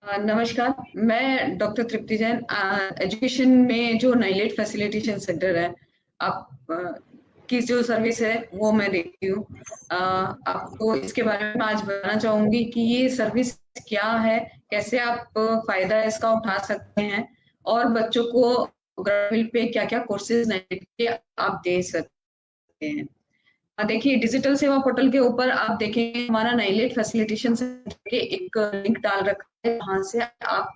नमस्कार। मैं डॉक्टर तृप्ति जैन। एजुकेशन में जो नाइलेट फैसिलिटेशन सेंटर है, आप की जो सर्विस है वो मैं देती हूँ। आपको इसके बारे में आज बताना चाहूंगी कि ये सर्विस क्या है, कैसे आप फायदा इसका उठा सकते हैं और बच्चों को ग्राउंड पे क्या-क्या कोर्सेज नाइलेट के आप दे सकते हैं। देखिए, डिजिटल सेवा पोर्टल के ऊपर आप देखेंगे हमारा नाइलेट फैसिलिटेशन सेंटर के एक लिंक डाल रखा है, वहां से आप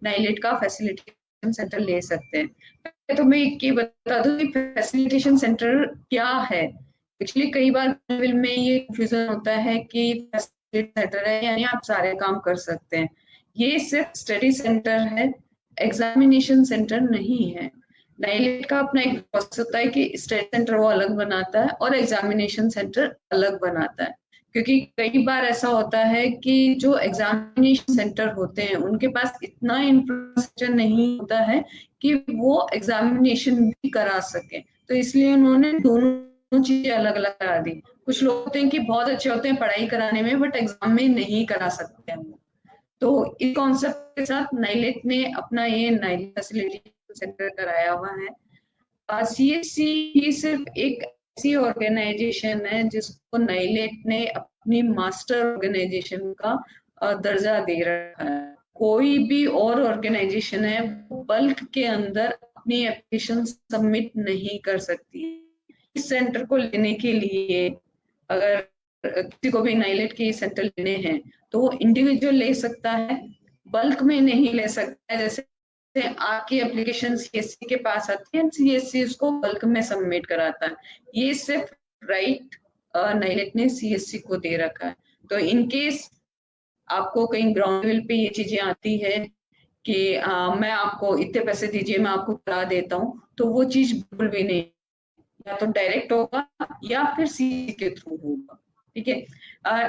नाइलेट का फैसिलिटेशन सेंटर ले सकते हैं। पहले तो मैं ये बता दूं कि फैसिलिटेशन सेंटर क्या है। एक्चुअली कई बार सिविल में ये कंफ्यूजन होता है कि फैसिलिटेशन सेंटर है यानी आप सारे काम कर सकते हैं। ये सिर्फ स्टडी सेंटर है, एग्जामिनेशन सेंटर नहीं है। नाइलेट का अपना एक प्रोसेस होता है कि स्टडी सेंटर वो अलग बनाता है और एग्जामिनेशन सेंटर अलग बनाता है। क्योंकि कई बार ऐसा होता है कि जो एग्जामिनेशन सेंटर होते हैं उनके पास इतना इंफ्रास्ट्रक्चर नहीं होता है कि वो एग्जामिनेशन भी करा सके, तो इसलिए उन्होंने दोनों चीजें अलग अलग करा दी। कुछ लोग होते हैं कि बहुत अच्छे होते हैं पढ़ाई कराने में बट एग्जाम में नहीं करा सकते हैं वो। तो इस कॉन्सेप्ट के साथ नाइलेट ने अपना ये नाइलेट फैसिलिटी सेंटर कराया हुआ है। सीएससी ही सिर्फ एक ऐसी ऑर्गेनाइजेशन है जिसको नाइलेट ने अपनी मास्टर ऑर्गेनाइजेशन का दर्जा दे रखा है। कोई भी और ऑर्गेनाइजेशन है वो बल्क के अंदर अपनी एप्लीकेशन सबमिट नहीं कर सकती। इस सेंटर को लेने के लिए अगर किसी को भी नाइलेट के सेंटर लेने हैं तो वो इंडिविजुअल ले सकता है, बल्क में नहीं ले सकता है। जैसे आपकी एप्लीकेशन सीएससी के पास आती है, सीएससी उसको बल्क में सबमिट कराता है। ये सिर्फ राइट नाइलेट ने सीएससी को दे रखा है। तो इन केस आपको कहीं ग्राउंड लेवल पे ये चीजें आती है कि मैं आपको इतने पैसे दीजिए मैं आपको करा देता हूँ, तो वो चीज बिल्कुल भी नहीं। या तो डायरेक्ट होगा या फिर सीसी के थ्रू होगा। ठीक है।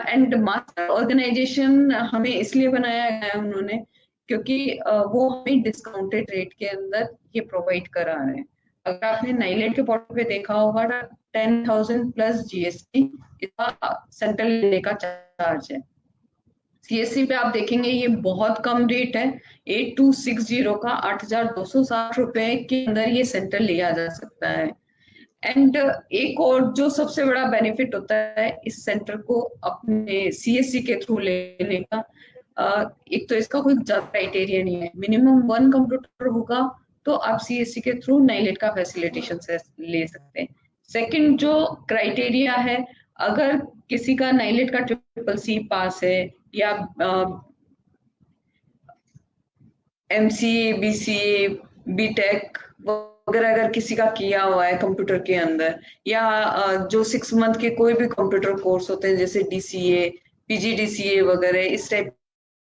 एंड मास्टर ऑर्गेनाइजेशन हमें इसलिए बनाया गया है उन्होंने, क्योंकि वो हमें डिस्काउंटेड रेट के अंदर ये प्रोवाइड करा रहे हैं। अगर आपने नाइलेट के पोर्टल पे देखा होगा 10,000 प्लस जीएसटी इसका सेंट्रल लेने का चार्ज है। सीएससी पे आप देखेंगे ये बहुत कम रेट है। 8260 का 8,260 रुपए के अंदर ये सेंटर लिया जा सकता है। एंड एक और जो सबसे बड़ा बेनिफिट होता है इस सेंटर को अपने सीएससी के थ्रू लेने का, एक तो इसका कोई क्राइटेरिया नहीं है, मिनिमम 1 कंप्यूटर होगा तो आप सीएससी के थ्रू नाइलेट का फैसिलिटेशन से ले सकते हैं। सेकंड जो क्राइटेरिया है, अगर किसी का नाइलेट का ट्रिपल सी पास है या एमसीए बीसीए बीटेक वगैरह अगर किसी का किया हुआ है कंप्यूटर के अंदर, या जो 6 मंथ के कोई भी कंप्यूटर कोर्स होते हैं जैसे डीसीए पीजीडीसीए वगैरह इस टाइप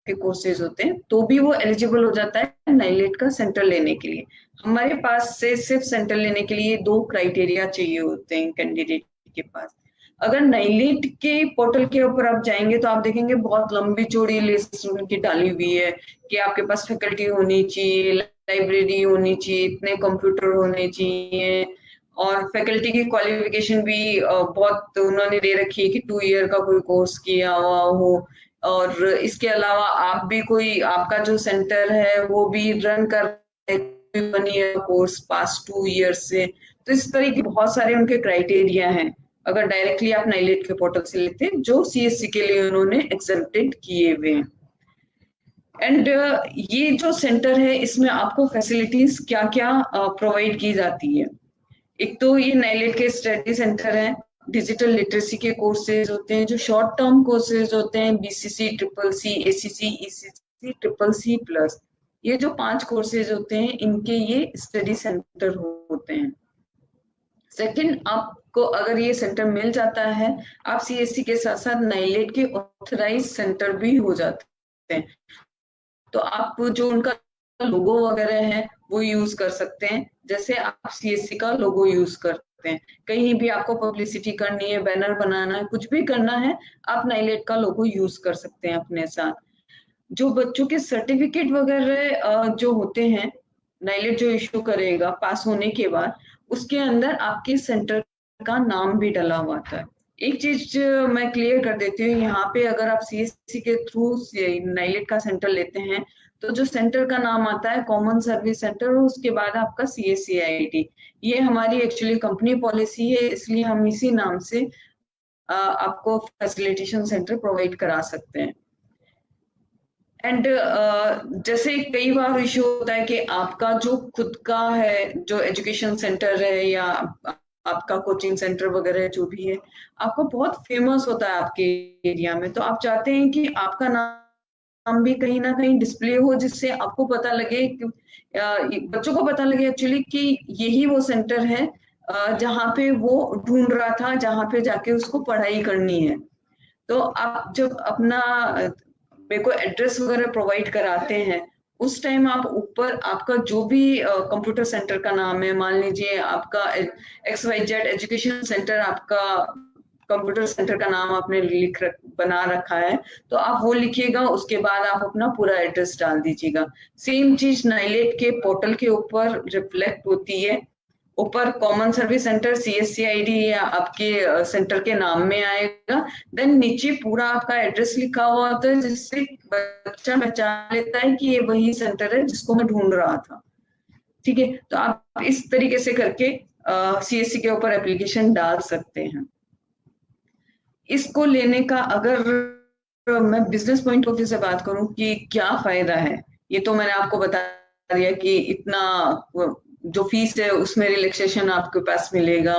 के कोर्सेज होते हैं, तो भी वो एलिजिबल हो जाता है नाइलेट का सेंटर लेने के लिए। हमारे पास से सिर्फ सेंटर लेने के लिए 2 क्राइटेरिया चाहिए होते हैं कैंडिडेट के पास। अगर नाइलेट के पोर्टल के ऊपर आप जाएंगे तो आप देखेंगे बहुत लंबी चौड़ी लिस्ट उनकी डाली हुई है कि आपके पास फैकल्टी होनी चाहिए, लाइब्रेरी होनी चाहिए, इतने कंप्यूटर होने चाहिए, और फैकल्टी की क्वालिफिकेशन भी बहुत उन्होंने दे रखी है कि 2 ईयर का कोई कोर्स किया हुआ हो, और इसके अलावा आप भी कोई आपका जो सेंटर है वो भी रन कर 1 ईयर कोर्स पास 2 ईयर से। तो इस तरह के बहुत सारे उनके क्राइटेरिया हैं अगर डायरेक्टली आप नाइलेट के पोर्टल से लेते हैं, जो सीएससी के लिए उन्होंने एक्सेप्टेड किए हुए हैं। एंड ये जो सेंटर है इसमें आपको फैसिलिटीज क्या क्या प्रोवाइड की जाती है। एक तो ये नाइलेट के स्टडी सेंटर है, डिजिटल लिटरेसी के कोर्सेज होते हैं जो शॉर्ट टर्म कोर्सेज होते हैं, BCC triple C ACC ECC triple C plus, ये जो 5 कोर्सेज होते हैं इनके ये स्टडी सेंटर होते हैं। सेकंड, आपको अगर ये सेंटर मिल जाता है आप सीएससी के साथ साथ नाइलेट के ऑथराइज सेंटर भी हो जाते हैं, तो आप जो उनका लोगो वगैरह है वो यूज कर सकते हैं, जैसे आप सीएससी का लोगो यूज करते हैं। कहीं भी आपको पब्लिसिटी करनी है, बैनर बनाना है, कुछ भी करना है, आप नाइलेट का लोगो यूज कर सकते हैं अपने साथ। जो बच्चों के सर्टिफिकेट वगैरह जो होते हैं, नाइलेट जो इशू करेगा पास होने के बाद, उसके अंदर आपके सेंटर का नाम भी डला हुआ था। एक चीज मैं क्लियर कर देती हूँ यहाँ पे, अगर आप सीएससी के थ्रू नाइलेट का सेंटर लेते हैं तो जो सेंटर का नाम आता है कॉमन सर्विस सेंटर, और उसके बाद आपका सीएससी आईडी। ये हमारी एक्चुअली कंपनी पॉलिसी है, इसलिए हम इसी नाम से आपको फैसिलिटेशन सेंटर प्रोवाइड करा सकते हैं। एंड जैसे कई बार इश्यू होता है कि आपका जो खुद का है जो एजुकेशन सेंटर है या आपका कोचिंग सेंटर वगैरह जो भी है, आपको बहुत फेमस होता है आपके एरिया में, तो आप चाहते हैं कि आपका नाम भी कहीं ना कहीं डिस्प्ले हो, जिससे आपको पता लगे कि बच्चों को पता लगे एक्चुअली कि यही वो सेंटर है जहाँ पे वो ढूंढ रहा था, जहाँ पे जाके उसको पढ़ाई करनी है। तो आप जब अपना मेरे को एड्रेस वगैरह प्रोवाइड कराते हैं, उस टाइम आप ऊपर आपका जो भी कंप्यूटर सेंटर का नाम है, मान लीजिए आपका XYZ एजुकेशन सेंटर, आपका कंप्यूटर सेंटर का नाम आपने बना रखा है, तो आप वो लिखिएगा, उसके बाद आप अपना पूरा एड्रेस डाल दीजिएगा। सेम चीज नाइलेट के पोर्टल के ऊपर रिफ्लेक्ट होती है। ऊपर common service centre CSC ID या आपके सेंटर के नाम में आएगा, देन नीचे पूरा आपका एड्रेस लिखा हुआ होता है, जिससे बच्चा पहचान लेता है कि ये वही सेंटर है जिसको मैं ढूंढ रहा था। ठीक है, तो आप इस तरीके से करके सीएससी के ऊपर एप्लीकेशन डाल सकते हैं। इसको लेने का अगर मैं बिजनेस पॉइंट ऑफ व्यू से बात करूं कि क्या फायदा है, ये तो मैंने आपको बता दिया कि इतना जो फीस है उसमें रिलैक्सेशन आपके पास मिलेगा।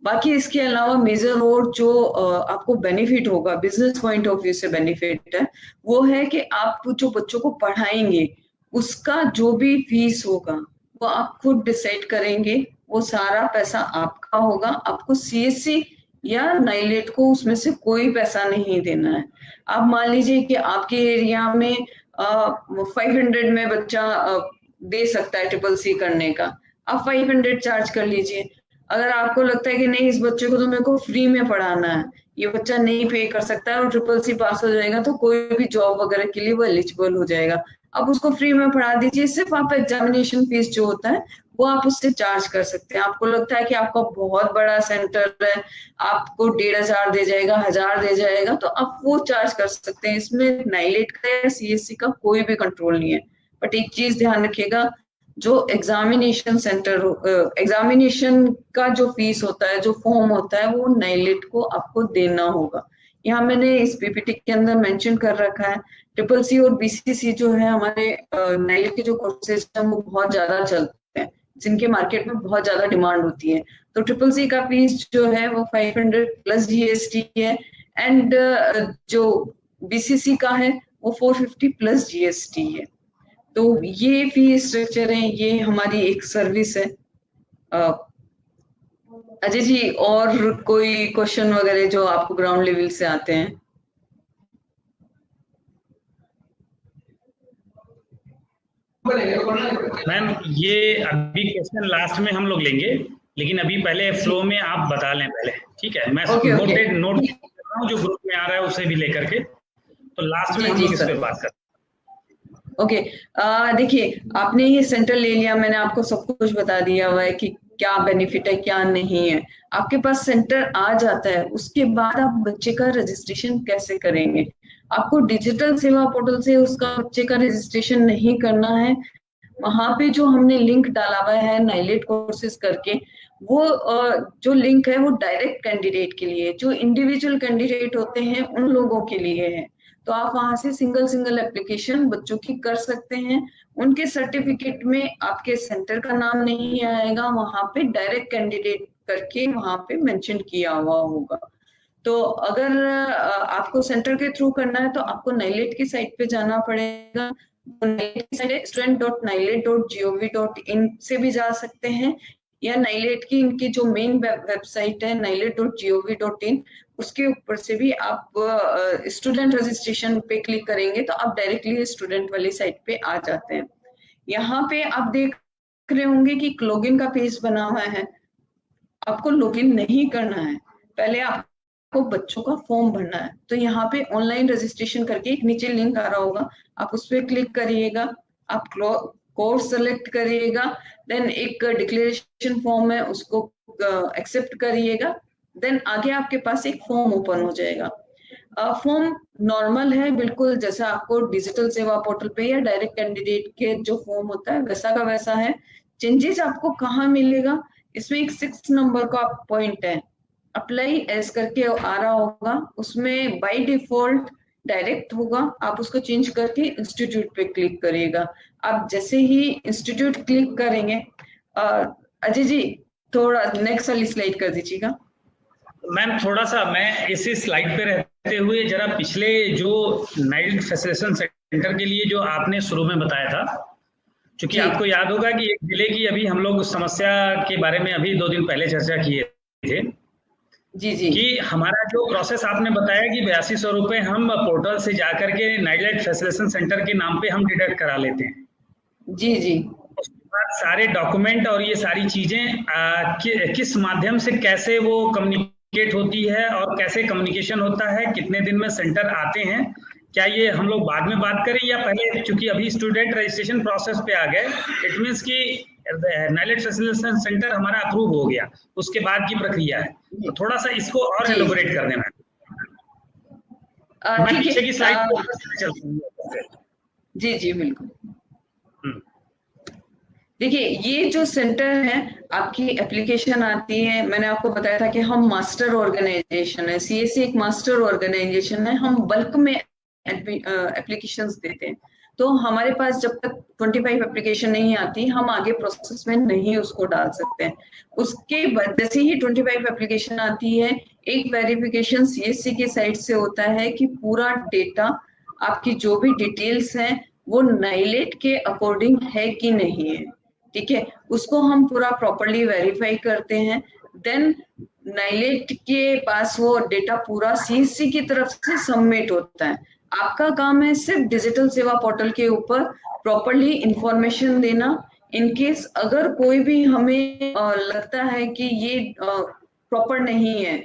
बाकी इसके अलावा मेजर और जो आपको बेनिफिट होगा, बिजनेस पॉइंट ऑफ व्यू से बेनिफिट है, वो है कि आप जो बच्चों को पढ़ाएंगे उसका जो भी फीस होगा वो आप खुद डिसाइड करेंगे, वो सारा पैसा आपका होगा। आपको सीएससी या नाइलेट को उसमें से कोई पैसा नहीं देना है। आप मान लीजिए कि आपके एरिया में 500 में बच्चा दे सकता है ट्रिपल सी करने का, आप 500 चार्ज कर लीजिए। अगर आपको लगता है कि नहीं, इस बच्चे को तो मेरे को फ्री में पढ़ाना है, ये बच्चा नहीं पे कर सकता है और ट्रिपल सी पास हो जाएगा तो कोई भी जॉब वगैरह के लिए वो एलिजिबल हो जाएगा, आप उसको फ्री में पढ़ा दीजिए। सिर्फ आप एग्जामिनेशन फीस जो होता है वो आप उससे चार्ज कर सकते हैं। आपको लगता है कि आपका बहुत बड़ा सेंटर है, आपको 1500 दे जाएगा, 1000 दे जाएगा, तो आप वो चार्ज कर सकते हैं। इसमें नाइलेट का या सीएससी का कोई भी कंट्रोल नहीं है। बट एक चीज ध्यान रखिएगा, जो एग्जामिनेशन सेंटर एग्जामिनेशन का जो फीस होता है, जो फॉर्म होता है, वो नाइलेट को आपको देना होगा। यहाँ मैंने इस पीपीटी के अंदर मेंशन कर रखा है। ट्रिपल सी और बीसीसी जो है हमारे नाइलेट के जो कोर्सेज हैं वो बहुत ज्यादा चलते हैं, जिनके मार्केट में बहुत ज्यादा डिमांड होती है। तो ट्रिपल सी का फीस जो है वो 500 प्लस जीएसटी है, एंड जो बीसीसी का है वो 450 प्लस जीएसटी है। तो ये फी स्ट्रक्चर है, ये हमारी एक सर्विस है। अजय जी, और कोई क्वेश्चन वगैरह जो आपको ग्राउंड लेवल से आते हैं? मैम ये अभी क्वेश्चन लास्ट में हम लोग लेंगे, लेकिन अभी पहले फ्लो में आप बता लें पहले, ठीक है? मैं नोटेड नोट कर रहा हूँ जो ग्रुप में आ रहा है उसे भी लेकर के, तो लास्ट में हम लोग इस पे बात करते हैं। ओके, देखिए आपने ये सेंटर ले लिया, मैंने आपको सब कुछ बता दिया हुआ है कि क्या बेनिफिट है क्या नहीं है। आपके पास सेंटर आ जाता है, उसके बाद आप बच्चे का रजिस्ट्रेशन कैसे करेंगे? आपको डिजिटल सेवा पोर्टल से उसका बच्चे का रजिस्ट्रेशन नहीं करना है। वहां पे जो हमने लिंक डाला हुआ है नाइलेट कोर्सेज करके, वो जो लिंक है वो डायरेक्ट कैंडिडेट के लिए, जो इंडिविजुअल कैंडिडेट होते हैं उन लोगों के लिए है। तो आप वहां से सिंगल सिंगल एप्लीकेशन बच्चों की कर सकते हैं। उनके सर्टिफिकेट में आपके सेंटर का नाम नहीं आएगा, वहां पे डायरेक्ट कैंडिडेट करके वहां पे मेंशन किया हुआ होगा। तो अगर आपको सेंटर के थ्रू करना है तो आपको नाइलेट की साइट पे जाना पड़ेगा। student.nilet.gov.in से भी जा सकते हैं, या नाइलेट की इनकी जो मेन वेबसाइट है nilet.gov.in, उसके ऊपर से भी आप स्टूडेंट रजिस्ट्रेशन पे क्लिक करेंगे तो आप डायरेक्टली स्टूडेंट वाली साइट पे आ जाते हैं। यहाँ पे आप देख रहे होंगे कि लॉगिन का पेज बना हुआ है। आपको लॉगिन नहीं करना है, पहले आपको बच्चों का फॉर्म भरना है। तो यहाँ पे ऑनलाइन रजिस्ट्रेशन करके एक नीचे लिंक आ रहा होगा, आप उस पर क्लिक करिएगा, आप कोर्स सेलेक्ट करिएगा, देन एक डिक्लेरेशन फॉर्म है उसको एक्सेप्ट करिएगा, देन आगे आपके पास एक फॉर्म ओपन हो जाएगा। फॉर्म नॉर्मल है बिल्कुल, जैसा आपको डिजिटल सेवा पोर्टल पे या डायरेक्ट कैंडिडेट के जो फॉर्म होता है वैसा का वैसा है। चेंजेस आपको कहाँ मिलेगा, इसमें एक 6 नंबर का पॉइंट है, अप्लाई एज करके आ रहा होगा, उसमें बाय डिफॉल्ट डायरेक्ट होगा, आप उसको चेंज करके इंस्टीट्यूट पे क्लिक करिएगा। आप जैसे ही इंस्टीट्यूट क्लिक करेंगे, अजय जी थोड़ा नेक्स्ट वाली स्लाइड कर दीजिएगा। मैम थोड़ा सा मैं इसी स्लाइड पे रहते हुए जरा पिछले जो नाइलेट फैसिलिटेशन सेंटर के लिए जो आपने शुरू में बताया था, क्योंकि आपको याद होगा कि एक जिले की अभी हम लोग समस्या के बारे में अभी 2 दिन पहले चर्चा किए थे जी जी कि हमारा जो प्रोसेस आपने बताया कि 8200 रुपए हम पोर्टल से जाकर के नाइलेट फैसिलिटेशन सेंटर के नाम पे हम डिडक्ट करा लेते हैं। जी जी उसके बाद सारे डॉक्यूमेंट और ये सारी चीजें किस माध्यम से कैसे वो कम्युनिकेट होती है और कैसे कम्युनिकेशन होता है, कितने दिन में सेंटर आते हैं, क्या ये हम लोग बाद में बात करें या पहले, क्योंकि अभी स्टूडेंट रजिस्ट्रेशन प्रोसेस पे आ गए, इट मीन्स कि नाइलेट फैसिलिटेशन सेंटर हमारा अप्रूव हो गया, उसके बाद की प्रक्रिया है, तो थोड़ा सा इसको और एलोबोरेट कर देना। मैं पीछे की स्लाइड जी जी बिल्कुल। देखिए ये जो सेंटर है, आपकी एप्लीकेशन आती है, मैंने आपको बताया था कि हम मास्टर ऑर्गेनाइजेशन है, सीएससी एक मास्टर ऑर्गेनाइजेशन है, हम बल्क में एप्लीकेशंस देते हैं। तो हमारे पास जब तक 25 एप्लीकेशन नहीं आती, हम आगे प्रोसेस में नहीं उसको डाल सकते हैं। उसके बाद जैसे ही 25 एप्लीकेशन आती है, एक वेरिफिकेशन सीएससी की साइड से होता है कि पूरा डेटा, आपकी जो भी डिटेल्स हैं वो नाइलेट के अकॉर्डिंग है कि नहीं है, ठीक है, उसको हम पूरा प्रॉपरली वेरीफाई करते हैं। देन नाइलेट के पास वो डेटा पूरा सीएससी की तरफ से सबमिट होता है। आपका काम है सिर्फ डिजिटल सेवा पोर्टल के ऊपर प्रॉपरली इंफॉर्मेशन देना। इनकेस अगर कोई भी हमें लगता है कि ये प्रॉपर नहीं है,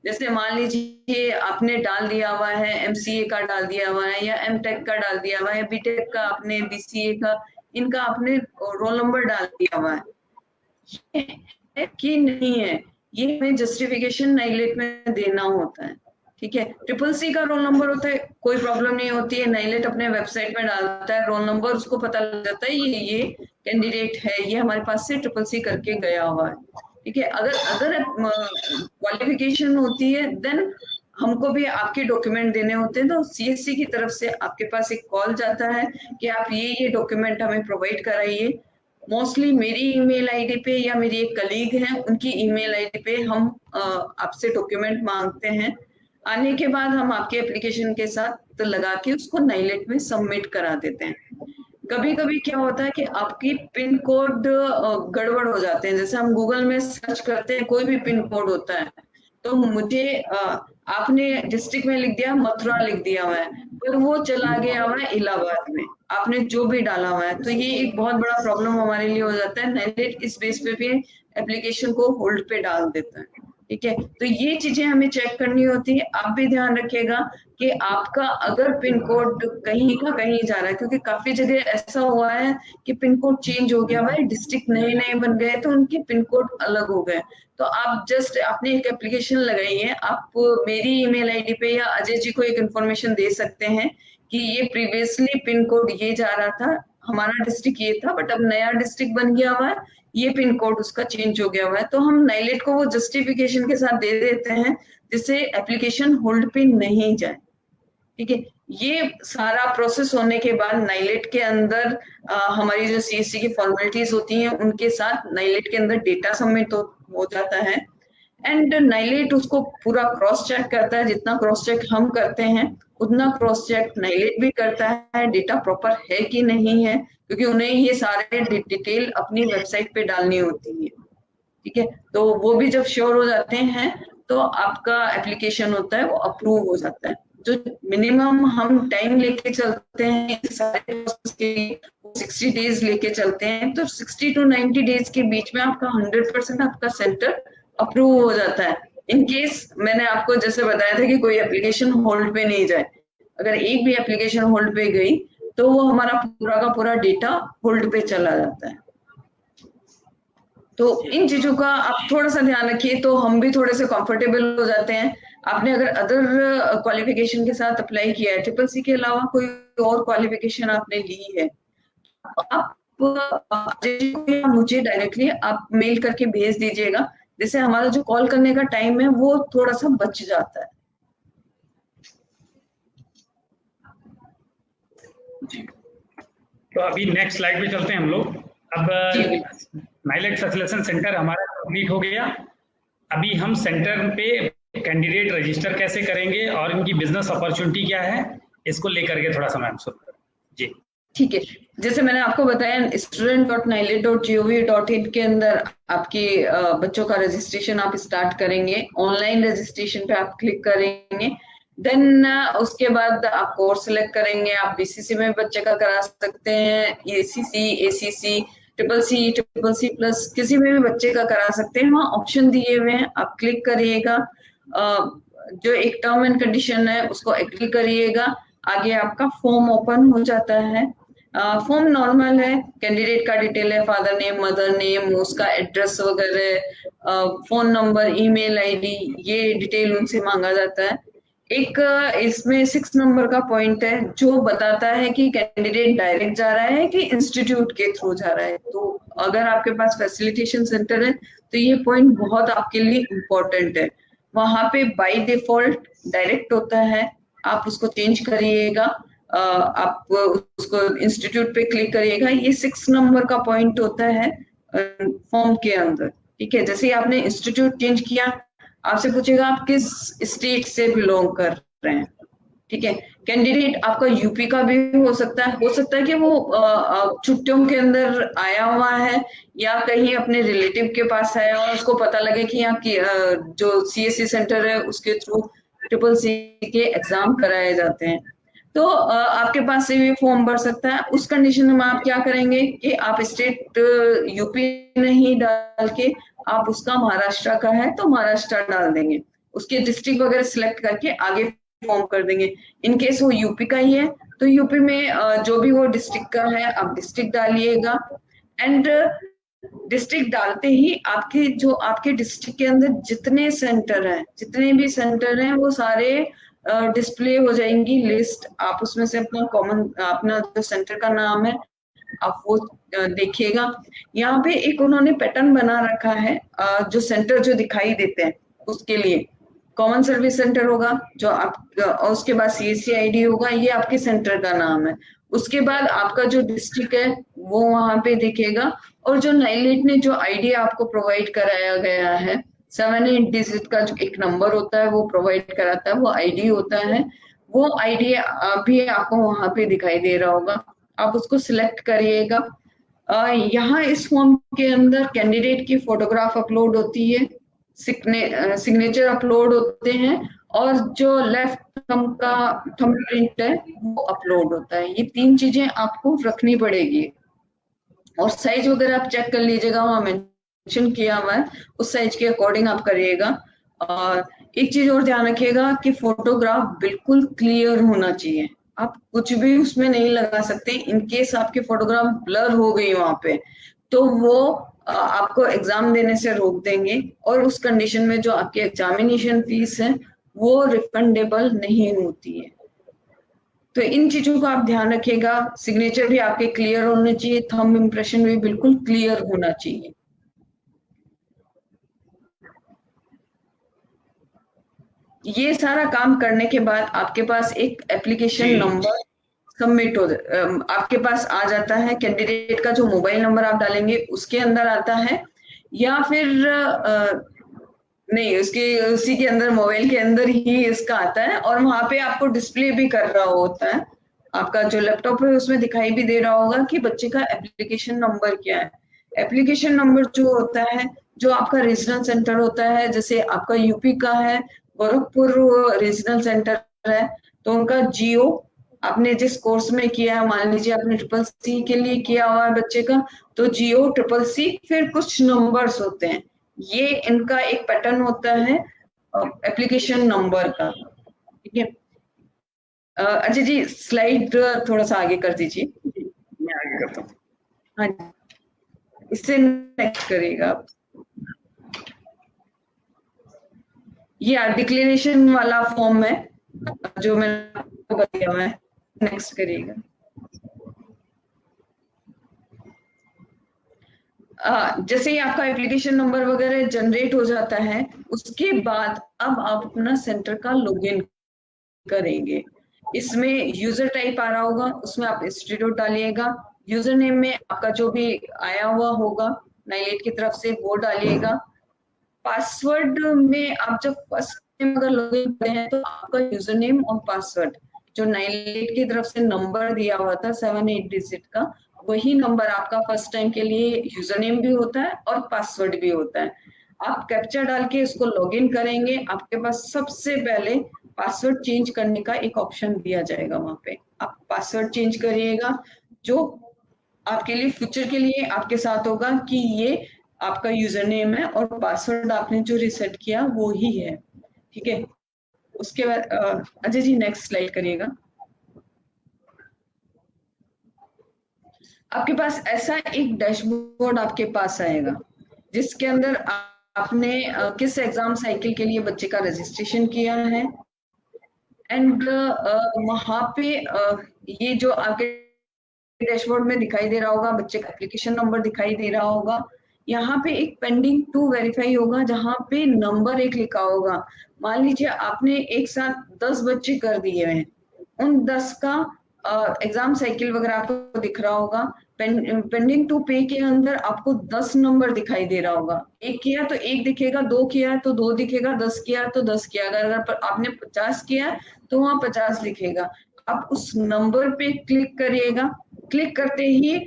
जैसे मान लीजिए आपने डाल दिया हुआ है एमसीए का डाल दिया हुआ है या एमटेक का डाल दिया हुआ है, बीटेक का आपने, बीसीए का, इनका आपने रोल नंबर डाल दिया हुआ है कि नहीं है, ये हमें जस्टिफिकेशन नाइलेट में देना होता है, ठीक है। ट्रिपल सी का रोल नंबर होता है, कोई प्रॉब्लम नहीं होती है, नाइलेट अपने वेबसाइट में डालता है रोल नंबर, उसको पता लग जाता है ये कैंडिडेट है, ये हमारे पास से ट्रिपल सी करके गया हुआ है, ठीक है। अगर क्वालिफिकेशन होती है देन हमको भी आपके डॉक्यूमेंट देने होते हैं, तो सीएससी की तरफ से आपके पास एक कॉल जाता है कि आप ये डॉक्यूमेंट हमें प्रोवाइड कराइए। मोस्टली मेरी ईमेल आईडी पे या मेरी एक कलीग है उनकी ईमेल आईडी पे हम आपसे डॉक्यूमेंट मांगते हैं। आने के बाद हम आपके एप्लीकेशन के साथ लगा के उसको नाइलेट में सबमिट करा देते हैं। कभी कभी क्या होता है कि आपकी पिन कोड गड़बड़ हो जाते हैं, जैसे हम गूगल में सर्च करते हैं, कोई भी पिन कोड होता है, तो मुझे आपने डिस्ट्रिक्ट में लिख दिया, मथुरा लिख दिया हुआ है, पर वो चला गया हुआ है इलाहाबाद में, आपने जो भी डाला हुआ है, तो ये एक बहुत बड़ा प्रॉब्लम हमारे लिए हो जाता है। नाइलेट इस बेस पे भी एप्लीकेशन को होल्ड पे डाल देता है, ठीक है। तो ये चीजें हमें चेक करनी होती है। आप भी ध्यान रखिएगा कि आपका अगर पिन कोड कहीं का कहीं जा रहा है, क्योंकि काफी जगह ऐसा हुआ है कि पिन कोड चेंज हो गया हुआ है, डिस्ट्रिक्ट नए नए बन गए तो उनके पिन कोड अलग हो गए, तो आप जस्ट आपने एक एप्लीकेशन लगाई है, आप मेरी ईमेल आईडी पे या अजय जी को एक इन्फॉर्मेशन दे सकते हैं कि ये प्रीवियसली पिन कोड ये जा रहा था, हमारा डिस्ट्रिक्ट ये था, बट अब नया डिस्ट्रिक्ट बन गया हुआ है, ये पिन कोड उसका चेंज हो गया हुआ है, तो हम नाइलेट को वो जस्टिफिकेशन के साथ दे देते हैं जिससे एप्लीकेशन होल्ड पे नहीं जाए, ठीक है। ये सारा प्रोसेस होने के बाद नाइलेट के अंदर हमारी जो सीएससी की फॉर्मेलिटीज होती हैं उनके साथ नाइलेट के अंदर डेटा सबमिट हो जाता है, एंड नाइलेट उसको पूरा क्रॉस चेक करता है। जितना क्रॉस चेक हम करते हैं उतना क्रॉस चेक नाइलेट भी करता है, डेटा प्रॉपर है कि नहीं है, क्योंकि उन्हें ये सारे डिटेल अपनी वेबसाइट पे डालनी होती है, ठीक है। तो वो भी जब श्योर हो जाते हैं तो आपका एप्लीकेशन होता है वो अप्रूव हो जाता है। जो मिनिमम हम टाइम लेके चलते हैं सारे प्रोसेस के लिए 60 डेज लेके चलते हैं, तो 60 to 90 डेज के बीच में आपका 100% आपका सेंटर अप्रूव हो जाता है। इन केस मैंने आपको जैसे बताया था कि कोई एप्लीकेशन होल्ड पे नहीं जाए, अगर एक भी एप्लीकेशन होल्ड पे गई तो वो हमारा पूरा का पूरा डेटा होल्ड पे चला जाता है। तो इन चीजों का आप थोड़ा सा ध्यान रखिए, तो हम भी थोड़े से कंफर्टेबल हो जाते हैं। आपने अगर अदर क्वालिफिकेशन के साथ अप्लाई किया है, ट्रिपल सी के अलावा कोई और क्वालिफिकेशन आपने ली है, आप मुझे डायरेक्टली आप मेल करके भेज दीजिएगा, जिससे हमारा जो कॉल करने का टाइम है वो थोड़ा सा बच जाता है। जी, तो अभी नेक्स्ट स्लाइड पे चलते हैं हम लोग। अब नाइलेट फैसिलिटेशन सेंटर हमारा कंप्लीट हो गया। अभी हम सेंटर पे कैंडिडेट रजिस्टर कैसे करेंगे और इनकी बिजनेस अपॉर्चुनिटी क्या है, इसको लेकर के थोड़ा सा मैम सुन। जी ठीक है, जैसे मैंने आपको बताया student.nilet.gov.in के अंदर आपके बच्चों का रजिस्ट्रेशन आप स्टार्ट करेंगे। ऑनलाइन रजिस्ट्रेशन पे आप क्लिक करेंगे, देन उसके बाद आप कोर्स सिलेक्ट करेंगे। आप बीसीसी में बच्चे का करा सकते हैं, ACC, ACC, triple C plus, किसी में भी बच्चे का करा सकते हैं। वहाँ ऑप्शन दिए हुए हैं, आप क्लिक करिएगा। जो एक टर्म एंड कंडीशन है उसको एग्री करिएगा। आगे आपका फॉर्म ओपन हो जाता है। फॉर्म नॉर्मल है, कैंडिडेट का डिटेल है, फादर नेम, मदर नेम, उसका एड्रेस वगैरह, फोन नंबर, ईमेल आईडी, ये डिटेल उनसे मांगा जाता है। एक इसमें 6 नंबर का पॉइंट है जो बताता है कि कैंडिडेट डायरेक्ट जा रहा है कि इंस्टीट्यूट के थ्रू जा रहा है। तो अगर आपके पास फैसिलिटेशन सेंटर है तो ये पॉइंट बहुत आपके लिए इम्पोर्टेंट है। वहां पे बाय डिफॉल्ट डायरेक्ट होता है, आप उसको चेंज करिएगा। आप उसको इंस्टीट्यूट पे क्लिक करिएगा। ये 6 नंबर का पॉइंट होता है फॉर्म के अंदर। ठीक है, जैसे ही आपने इंस्टीट्यूट चेंज किया, आपसे पूछेगा आप किस स्टेट से बिलोंग कर रहे हैं। ठीक है, कैंडिडेट आपका यूपी का भी हो सकता है कि वो छुट्टियों के अंदर आया हुआ है या कहीं अपने रिलेटिव के पास आया और उसको पता लगे कि यहाँ की जो सीएससी सेंटर है उसके थ्रू ट्रिपल सी के एग्जाम कराए जाते हैं। तो आपके पास से भी फॉर्म भर सकता है। उस कंडीशन में आप क्या करेंगे कि आप स्टेट यूपी नहीं डाल के आप उसका महाराष्ट्र का है तो महाराष्ट्र डाल देंगे, उसके डिस्ट्रिक्ट वगैरह सिलेक्ट करके आगे फॉर्म कर देंगे। इन केस वो यूपी का ही है तो यूपी में जो भी वो डिस्ट्रिक्ट का है आप डिस्ट्रिक्ट डालिएगा। एंड डिस्ट्रिक्ट डालते ही आपके डिस्ट्रिक्ट के अंदर जितने भी सेंटर हैं वो सारे डिस्प्ले हो जाएंगी लिस्ट। आप उसमें से अपना जो सेंटर का नाम है आप वो देखिएगा। यहाँ पे एक उन्होंने पैटर्न बना रखा है, जो सेंटर जो दिखाई देते हैं उसके लिए कॉमन सर्विस सेंटर होगा जो आप, और उसके बाद सीएससी आईडी होगा, ये आपके सेंटर का नाम है। उसके बाद आपका जो डिस्ट्रिक्ट है वो वहां पे दिखेगा, और जो नाइलेट ने जो आईडी आपको प्रोवाइड कराया गया है 7-8 डिजिट का जो एक नंबर होता है वो प्रोवाइड कराता है, वो आईडी होता है। वो आईडी भी आपको वहां पे दिखाई दे रहा होगा, आप उसको सिलेक्ट करिएगा। यहाँ इस फॉर्म के अंदर कैंडिडेट की फोटोग्राफ अपलोड होती है, सिग्नेचर अपलोड होते हैं, और जो लेफ्ट थंब का थंबप्रिंट है वो अपलोड होता है। ये 3 चीजें आपको रखनी पड़ेगी। और साइज वगैरह आप चेक कर लीजिएगा, वहां मेंशन किया हुआ है, उस साइज के अकॉर्डिंग आप करिएगा। और एक चीज और ध्यान रखिएगा कि फोटोग्राफ बिल्कुल क्लियर होना चाहिए, आप कुछ भी उसमें नहीं लगा सकते। इनकेस आपकी फोटोग्राफ ब्लर हो गई वहां पे तो वो आपको एग्जाम देने से रोक देंगे, और उस कंडीशन में जो आपकी एग्जामिनेशन फीस है वो रिफंडेबल नहीं होती है। तो इन चीजों का आप ध्यान रखिएगा। सिग्नेचर भी आपके क्लियर होने चाहिए, थंब इम्प्रेशन भी बिल्कुल क्लियर होना चाहिए। ये सारा काम करने के बाद आपके पास एक एप्लीकेशन नंबर सबमिट हो आपके पास आ जाता है। कैंडिडेट का जो मोबाइल नंबर आप डालेंगे उसके अंदर आता है, या फिर नहीं, उसी के अंदर मोबाइल के अंदर ही इसका आता है, और वहां पे आपको डिस्प्ले भी कर रहा होता है। आपका जो लैपटॉप है उसमें दिखाई भी दे रहा होगा कि बच्चे का एप्लीकेशन नंबर क्या है। एप्लीकेशन नंबर जो होता है, जो आपका रीजनल सेंटर होता है, जैसे आपका यूपी का है गोरखपुर रीजनल सेंटर है, तो उनका जियो आपने जिस कोर्स में किया है, मान लीजिए आपने ट्रिपल सी के लिए किया हुआ है बच्चे का, तो जियो ट्रिपल सी फिर कुछ नंबर्स होते हैं, ये इनका एक पैटर्न होता है एप्लीकेशन नंबर का। ठीक है, अजय जी स्लाइड थोड़ा सा आगे कर दीजिए। मैं आगे करता हूँ। हाँ, इससे नेक्स्ट करिएगा आप। ये डिक्लेरेशन वाला फॉर्म है जो मैंने आपको बताया हुआ है, नेक्स्ट करिएगा। जैसे ही आपका एप्लीकेशन नंबर वगैरह जनरेट हो जाता है, उसके बाद अब आप अपना सेंटर का लॉगिन करेंगे। इसमें यूजर टाइप आ रहा होगा, उसमें आप इंस्टीट्यूट डालिएगा। यूजर नेम में आपका जो भी आया हुआ होगा नाइलेट की तरफ से वो डालिएगा। पासवर्ड में आप जब फर्स्ट टाइम अगर लॉगिन करते हैं तो आपका यूजर नेम और पासवर्ड जो नाइलेट की तरफ से नंबर दिया हुआ था 7-8 डिजिट का, वही नंबर आपका फर्स्ट टाइम के लिए यूजर नेम भी होता है और पासवर्ड भी होता है। आप कैप्चा डाल के इसको लॉगिन करेंगे, आपके पास सबसे पहले पासवर्ड चेंज करने का एक ऑप्शन दिया जाएगा। वहां पे आप पासवर्ड चेंज करिएगा, जो आपके लिए फ्यूचर के लिए आपके साथ होगा कि ये आपका यूजर नेम है और पासवर्ड आपने जो रिसेट किया वो ही है, ठीक है। उसके बाद अजय जी नेक्स्ट स्लाइड करिएगा। आपके पास ऐसा एक डैशबोर्ड आपके पास आएगा जिसके अंदर आपने किस एग्जाम साइकिल के लिए बच्चे का रजिस्ट्रेशन किया है, एंड वहां पे ये जो आपके डैशबोर्ड में दिखाई दे रहा होगा, बच्चे का एप्लीकेशन नंबर दिखाई दे रहा होगा। यहाँ पे एक पेंडिंग टू वेरीफाई होगा जहाँ पे नंबर एक लिखा होगा। मान लीजिए आपने एक साथ 10 बच्चे कर दिए हैं, उन 10 का एग्जाम साइकिल वगैरह आपको दिख रहा होगा। पेंडिंग टू पे के अंदर आपको 10 नंबर दिखाई दे रहा होगा। एक किया तो एक दिखेगा, 2 किया तो 2 दिखेगा, 10 किया तो 10 किया। अगर आपने 50 किया तो वहां 50 दिखेगा। आप उस नंबर पे क्लिक करिएगा। क्लिक करते ही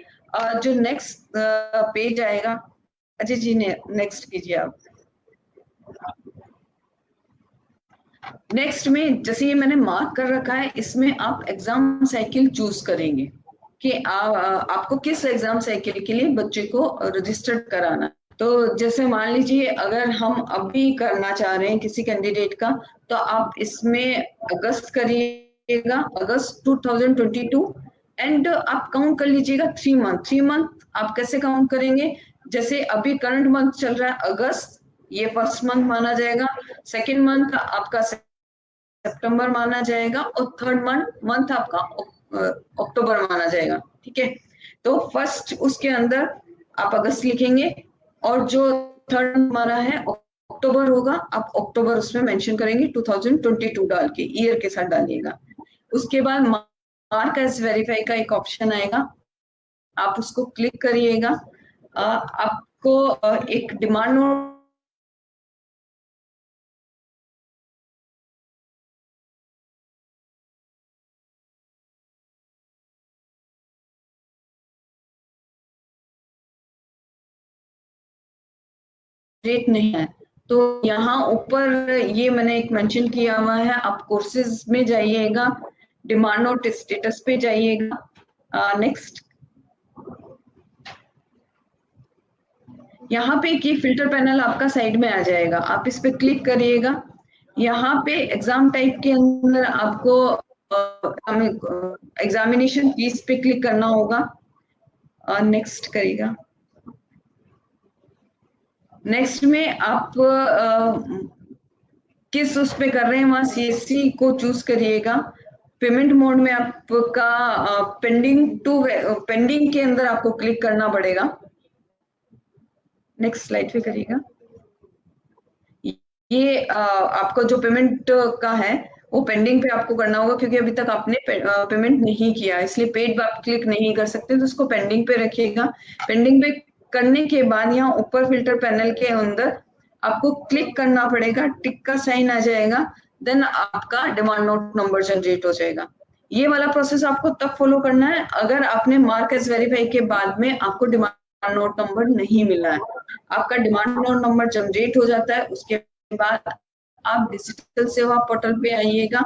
जो नेक्स्ट पेज आएगा, अजय जी ने नेक्स्ट कीजिए आप। नेक्स्ट में जैसे ये मैंने मार्क कर रखा है, इसमें आप एग्जाम साइकिल चूज करेंगे कि आपको किस एग्जाम साइकिल के लिए बच्चे को रजिस्टर्ड कराना। तो जैसे मान लीजिए अगर हम अभी करना चाह रहे हैं किसी कैंडिडेट का, तो आप इसमें अगस्त करिएगा, अगस्त 2022, एंड आप काउंट कर लीजिएगा 3 मंथ। 3 मंथ आप कैसे काउंट करेंगे, जैसे अभी करंट मंथ चल रहा है अगस्त, ये फर्स्ट मंथ माना जाएगा। सेकेंड मंथ आपका सितंबर माना जाएगा और थर्ड मंथ आपका अक्टूबर माना जाएगा, ठीक है। तो फर्स्ट उसके अंदर आप अगस्त लिखेंगे और जो थर्ड माना है अक्टूबर होगा, आप अक्टूबर उसमें मेंशन करेंगे, 2022 डाल के ईयर के साथ डालिएगा। उसके बाद मार्क एज वेरीफाई का एक ऑप्शन आएगा, आप उसको क्लिक करिएगा। आपको एक डिमांड नोट रेट नहीं है, तो यहाँ ऊपर ये मैंने एक मेंशन किया हुआ है, आप कोर्सेज में जाइएगा, डिमांड नोट स्टेटस पे जाइएगा। नेक्स्ट, यहाँ पे की फिल्टर पैनल आपका साइड में आ जाएगा, आप इस पे क्लिक करिएगा। यहाँ पे एग्जाम टाइप के अंदर आपको एग्जामिनेशन फीस पे क्लिक करना होगा। नेक्स्ट करिएगा। नेक्स्ट में आप किस उस पे कर रहे हैं वहां सीएससी को चूज करिएगा। पेमेंट मोड में आपका पेंडिंग के अंदर आपको क्लिक करना पड़ेगा। नेक्स्ट स्लाइड पे करिएगा। ये आपको जो पेमेंट का है वो पेंडिंग पे आपको करना होगा, क्योंकि अभी तक आपने पेमेंट नहीं किया, इसलिए पेड आप क्लिक नहीं कर सकते, तो उसको पेंडिंग पे रखिएगा। पेंडिंग पे करने के बाद यहाँ ऊपर फिल्टर पैनल के अंदर आपको क्लिक करना पड़ेगा, टिक का साइन आ जाएगा, देन आपका डिमांड नोट नंबर जनरेट हो जाएगा। ये वाला प्रोसेस आपको तब फॉलो करना है अगर आपने मार्क एज वेरीफाई के बाद में आपको डिमांड नोट नंबर नहीं मिला है। आपका डिमांड नोट नंबर जनरेट हो जाता है, उसके बाद आप डिजिटल सेवा पोर्टल पे आइएगा।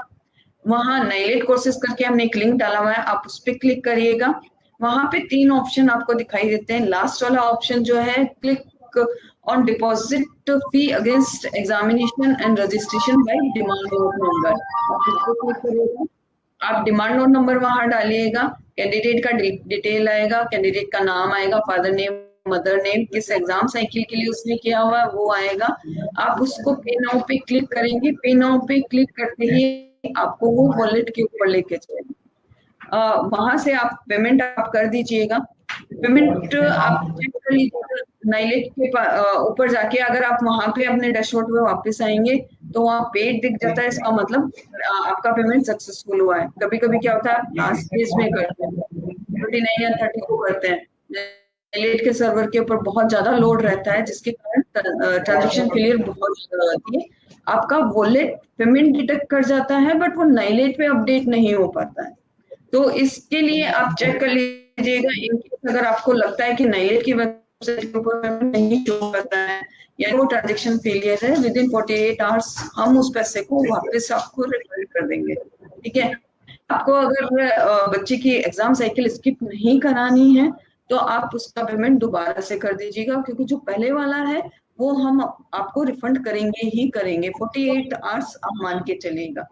वहां नाइलेट कोर्सेज करके हमने एक लिंक डाला हुआ है, आप उस पर क्लिक करिएगा। वहां पे 3 ऑप्शन आपको दिखाई देते हैं। लास्ट वाला ऑप्शन जो है click on deposit fee against examination and registration bye demand note number, आप इसको क्लिक करिएगा। आप डिमांड नोट नंबर वहां डालिएगा, कैंडिडेट का डिटेल आएगा, कैंडिडेट का नाम आएगा, फादर नेम मदर नेम, किस एग्जाम साइकिल के लिए उसने किया हुआ है वो आएगा। आप उसको पे नाउ पे क्लिक करेंगे, पे नाउ पे क्लिक करते ही आपको वो वॉलेट के ऊपर लेके जाएगा। वहां से आप पेमेंट आप कर दीजिएगा। पेमेंट आप चेक कर लीजिएगा नाइलेट के ऊपर जाके। अगर आप वहां पे अपने डैशबोर्ड पे वापस आएंगे तो वहाँ पेड दिख जाता है, इसका मतलब आपका पेमेंट सक्सेसफुल हुआ है। कभी कभी क्या होता है लास्ट फेज में करते हैं 29 या 30 को करते हैं, नाइलेट के सर्वर के ऊपर बहुत ज्यादा लोड रहता है जिसके कारण ट्रांजेक्शन फेलियर बहुत ज्यादा होती है। आपका वॉलेट पेमेंट डिटेक्ट कर जाता है बट वो नाइलेट पे अपडेट नहीं हो पाता है। तो इसके लिए आप चेक कर लीजिएगा, इनकेस अगर आपको लगता है कि नाइलेट की वेबसाइट के ऊपर पेमेंट नहीं शो करता है या वो ट्रांजेक्शन फेलियर है, विद इन 48 आवर्स हम उस पैसे को वापस आपको रिफंड कर देंगे। ठीक है। आपको अगर बच्चे की एग्जाम साइकिल स्किप नहीं करानी है तो आप उसका पेमेंट दोबारा से कर दीजिएगा, क्योंकि जो पहले वाला है वो हम आपको रिफंड करेंगे ही करेंगे। 48 आवर्स आप मान के चलिएगा।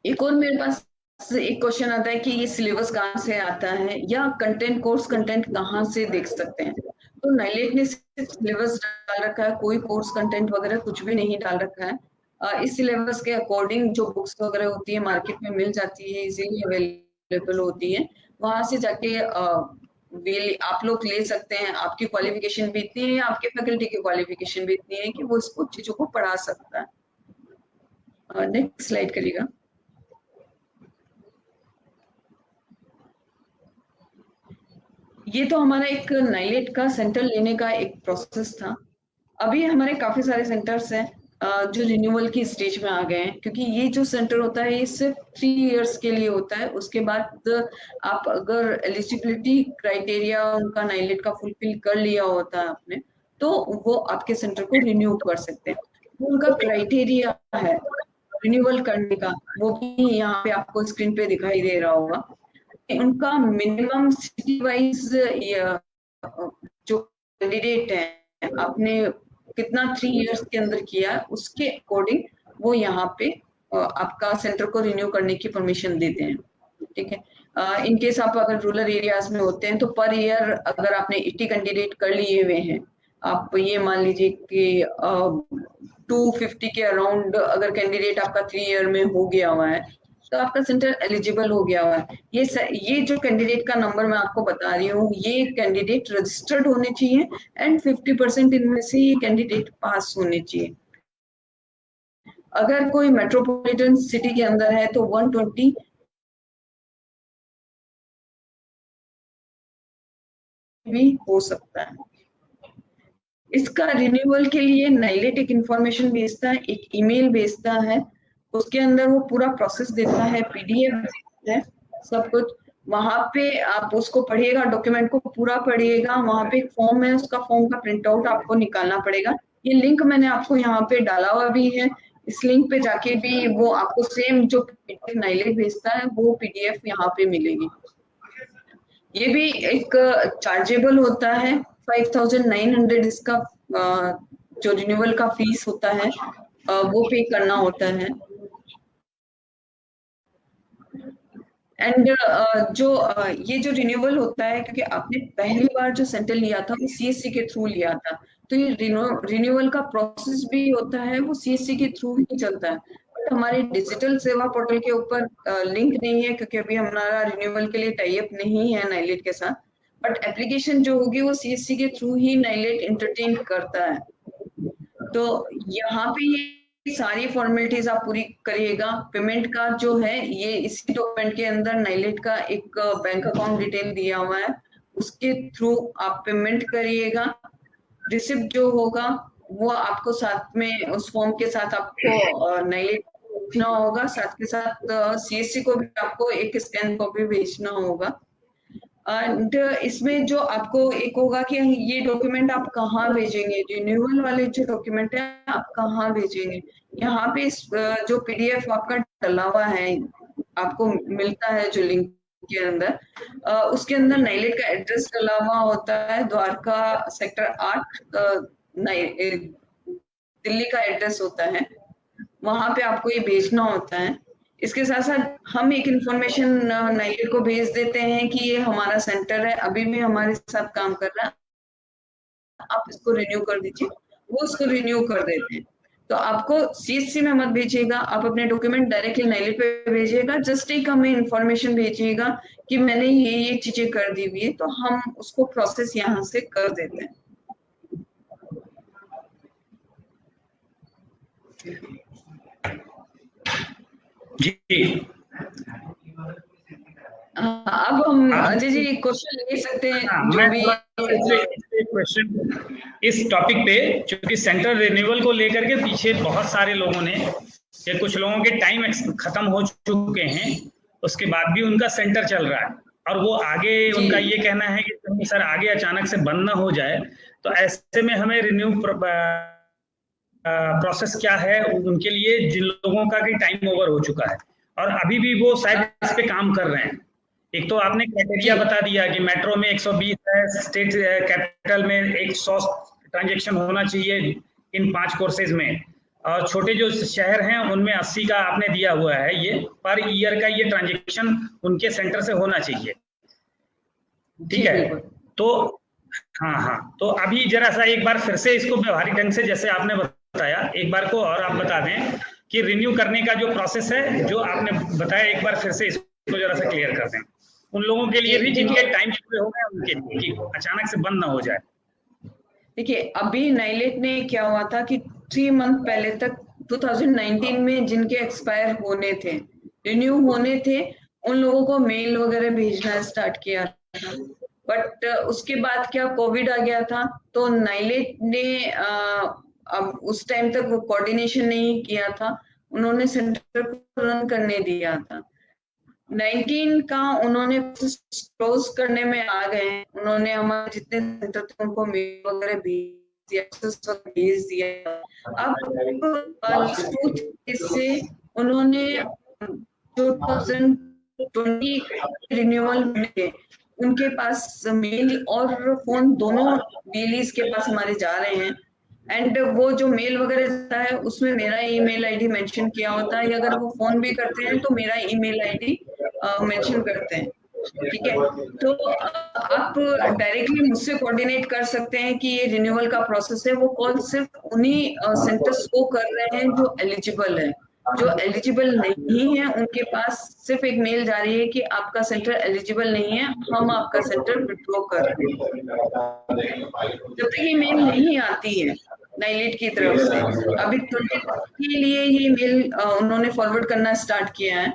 एक और मेरे पास एक क्वेश्चन आता है कि ये सिलेबस कहाँ से आता है या कंटेंट, कोर्स कंटेंट कहाँ से देख सकते हैं। तो नाइलेट ने सिर्फ सिलेबस डाल रखा है, कोई कोर्स कंटेंट वगैरह कुछ भी नहीं डाल रखा है। इस सिलेबस के अकॉर्डिंग जो बुक्स वगैरह होती है मार्केट में मिल जाती है, इजीली अवेलेबल होती है। वहां से जाके आप लोग ले सकते हैं। आपकी क्वालिफिकेशन भी इतनी है, आपके फैकल्टी की क्वालिफिकेशन भी इतनी है कि वो इसको चीजों को पढ़ा सकता है। नेक्स्ट स्लाइड करिएगा। ये तो हमारा एक नाइलेट का सेंटर लेने का एक प्रोसेस था। अभी हमारे काफी सारे सेंटर्स हैं जो रिन्यूअल की स्टेज में आ गए हैं, क्योंकि ये जो सेंटर होता है ये सिर्फ 3 इयर्स के लिए होता है। उसके बाद आप अगर एलिजिबिलिटी क्राइटेरिया उनका नाइलेट का फुलफिल कर लिया होता है आपने, तो वो आपके सेंटर को रिन्यू कर सकते हैं। वो उनका क्राइटेरिया है रिन्यूअल करने का, वो भी यहाँ पे आपको स्क्रीन पे दिखाई दे रहा होगा। उनका मिनिमम सिटी वाइज जो कैंडिडेट है आपने कितना 3 इयर्स के अंदर किया उसके अकॉर्डिंग वो यहाँ पे आपका सेंटर को रिन्यू करने की परमिशन देते हैं। ठीक है। इन केस आप अगर रूरल एरियाज में होते हैं तो पर ईयर अगर आपने 80 कैंडिडेट कर लिए हुए हैं, आप ये मान लीजिए कि 250 के अराउंड अगर कैंडिडेट आपका 3 ईयर में हो गया हुआ है तो आपका सेंटर एलिजिबल हो गया हुआ है। ये जो कैंडिडेट का नंबर मैं आपको बता रही हूँ ये कैंडिडेट रजिस्टर्ड होने चाहिए एंड 50% इनमें से ये कैंडिडेट पास होने चाहिए। अगर कोई मेट्रोपॉलिटन सिटी के अंदर है तो 120 भी हो सकता है। इसका रिन्यूअल के लिए नाइलेट एक इंफॉर्मेशन भेजता है, एक ईमेल भेजता है, उसके अंदर वो पूरा प्रोसेस देता है, पीडीएफ है सब कुछ। वहां पे आप उसको पढ़िएगा, डॉक्यूमेंट को पूरा पढ़िएगा। वहां पे एक फॉर्म है, उसका फॉर्म का प्रिंट आउट आपको निकालना पड़ेगा। ये लिंक मैंने आपको यहाँ पे डाला हुआ भी है, इस लिंक पे जाके भी वो आपको सेम जो नाइलेट भेजता है वो पीडीएफ यहाँ पे मिलेगी। ये भी एक चार्जेबल होता है, 5900 इसका जो रिन्यूअल का फीस होता है वो पे करना होता है। एंड ये जो रिन्यूअल होता है, क्योंकि आपने पहली बार जो सेंटर लिया था वो सीएससी के थ्रू लिया था, तो ये रिन्यूअल का प्रोसेस भी होता है वो सीएससी के थ्रू ही चलता है। बट हमारे डिजिटल सेवा पोर्टल के ऊपर लिंक नहीं है, क्योंकि अभी हमारा रिन्यूअल के लिए टाई अप नहीं है नाइलेट के साथ। बट एप्लीकेशन जो होगी वो सीएससी के थ्रू ही नाइलेट एंटरटेन करता है। तो यहाँ पे ये सारी फॉर्मेलिटीज आप पूरी करिएगा। पेमेंट का जो है ये इसी डॉक्यूमेंट के अंदर नाइलेट का एक बैंक अकाउंट डिटेल दिया हुआ है, उसके थ्रू आप पेमेंट करिएगा। रिसिप्ट जो होगा वो आपको साथ में उस फॉर्म के साथ आपको नाइलेट भेजना होगा, साथ के साथ सीएससी को भी आपको एक स्कैन कॉपी भेजना होगा। एंड इसमें जो आपको एक होगा कि ये डॉक्यूमेंट आप कहाँ भेजेंगे, रिन्यूअल वाले जो डॉक्यूमेंट है आप कहाँ भेजेंगे। यहाँ पे जो पीडीएफ आपका डला हुआ है आपको मिलता है जो लिंक के अंदर, उसके अंदर नाइलेट का एड्रेस डला हुआ होता है, द्वारका सेक्टर 8 दिल्ली का एड्रेस होता है, वहां पे आपको ये भेजना होता है। इसके साथ साथ हम एक इंफॉर्मेशन नाइलेट को भेज देते हैं कि ये हमारा सेंटर है, अभी भी हमारे साथ काम कर रहा है, आप इसको रिन्यू कर दीजिए। वो इसको रिन्यू कर देते हैं। तो आपको CSC में मत भेजिएगा, आप अपने डॉक्यूमेंट डायरेक्टली नाइलेट पे भेजिएगा। जस्ट एक हमें इंफॉर्मेशन भेजिएगा कि मैंने ये चीजें कर दी हुई है, तो हम उसको प्रोसेस यहाँ से कर देते हैं। जी अब हम अजय जी क्वेश्चन ले सकते हैं जो भी क्वेश्चन इस टॉपिक पे, क्योंकि सेंटर रिन्यूअल को लेकर के पीछे बहुत सारे लोगों ने, या कुछ लोगों के टाइम खत्म हो चुके हैं, उसके बाद भी उनका सेंटर चल रहा है, और वो आगे उनका ये कहना है कि सर आगे अचानक से बंद ना हो जाए, तो ऐसे में हमें रिन्यू प्रोसेस क्या है उनके लिए, जिन लोगों का कि टाइम ओवर हो चुका है और अभी भी वो शायद इस पे काम कर रहे हैं। एक तो आपने क्राइटेरिया बता दिया कि मेट्रो में 120 है, स्टेट कैपिटल में 100 ट्रांजैक्शन होना चाहिए इन 5 कोर्सेज में, और छोटे जो शहर हैं उनमें 80 का आपने दिया हुआ है, ये पर ईयर का ये ट्रांजैक्शन उनके सेंटर से होना चाहिए। ठीक है, तो हाँ, तो अभी जरा सा एक बार फिर से इसको व्यवहारिक ढंग से, जैसे आपने बताया, एक बार को और आप बता दें कि रिन्यू करने का जो प्रोसेस है जो आपने बताया, एक बार फिर से इसको जरा सा क्लियर कर दें उन लोगों के लिए भी जिनके टाइम पूरे हो गए, उनके लिए कि अचानक से बंद ना हो जाए। देखिए, अभी नाइलेट ने क्या हुआ था कि 3 मंथ पहले तक 2019 में जिनके एक्सपायर होने थे, रिन्यू होने थे, उन लोगों को मेल वगैरह भेजना स्टार्ट किया था। बट उसके बाद क्या कोविड आ गया था, तो नाइलेट ने अब उस टाइम तक वो कोऑर्डिनेशन नहीं किया था, उन्होंने सेंटर को रन करने दिया था। 19 का उन्होंने क्लोज करने में आ गए, उन्होंने हमारे जितने सेंटर थे उनको मेल वगैरह भेज दिया। अब से उन्होंने जो 2020 रिन्यूअल में उनके पास मेल और फोन दोनों डेलीज के पास हमारे जा रहे हैं, एंड वो जो मेल वगैरह जाता है उसमें मेरा ईमेल आईडी मेंशन किया होता है, अगर वो फोन भी करते हैं तो मेरा ईमेल आईडी मेंशन करते हैं। ठीक है, तो आप डायरेक्टली मुझसे कोऑर्डिनेट कर सकते हैं कि ये रिन्यूअल का प्रोसेस है। वो कॉल सिर्फ उन्हीं सेंटर्स को कर रहे हैं जो एलिजिबल है, जो एलिजिबल नहीं है उनके पास सिर्फ एक मेल जा रही है कि आपका सेंटर एलिजिबल नहीं है, हम आपका सेंटर विड्रॉ कर रहे हैं। जब तक ये मेल नहीं आती है नाइलेट की तरफ से, अभी 20 के लिए ये मेल उन्होंने फॉरवर्ड करना स्टार्ट किया है,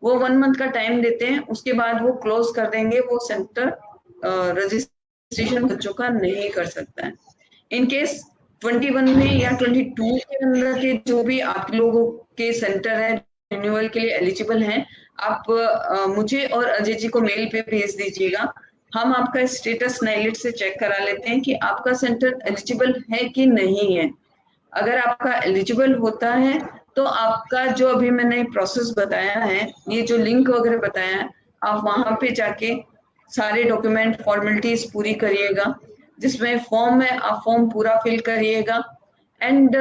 वो 1 मंथ का टाइम देते हैं, उसके बाद वो क्लोज कर देंगे, वो सेंटर रजिस्ट्रेशन बच्चों का नहीं कर सकता है। इन केस 21 में या 22 के अंदर के जो भी आप लोगों के सेंटर है रिन्यूअल के लिए एलिजिबल हैं, आप मुझे और अजय जी को मेल पे भेज दीजिएगा, हम आपका स्टेटस नाइलेट से चेक करा लेते हैं कि आपका सेंटर एलिजिबल है कि नहीं है। अगर आपका एलिजिबल होता है तो आपका जो अभी मैंने प्रोसेस बताया है, ये जो लिंक वगैरह बताया है, आप वहां पे जाके सारे डॉक्यूमेंट फॉर्मेलिटीज पूरी करिएगा, जिसमें फॉर्म है आप फॉर्म पूरा फिल करिएगा, एंड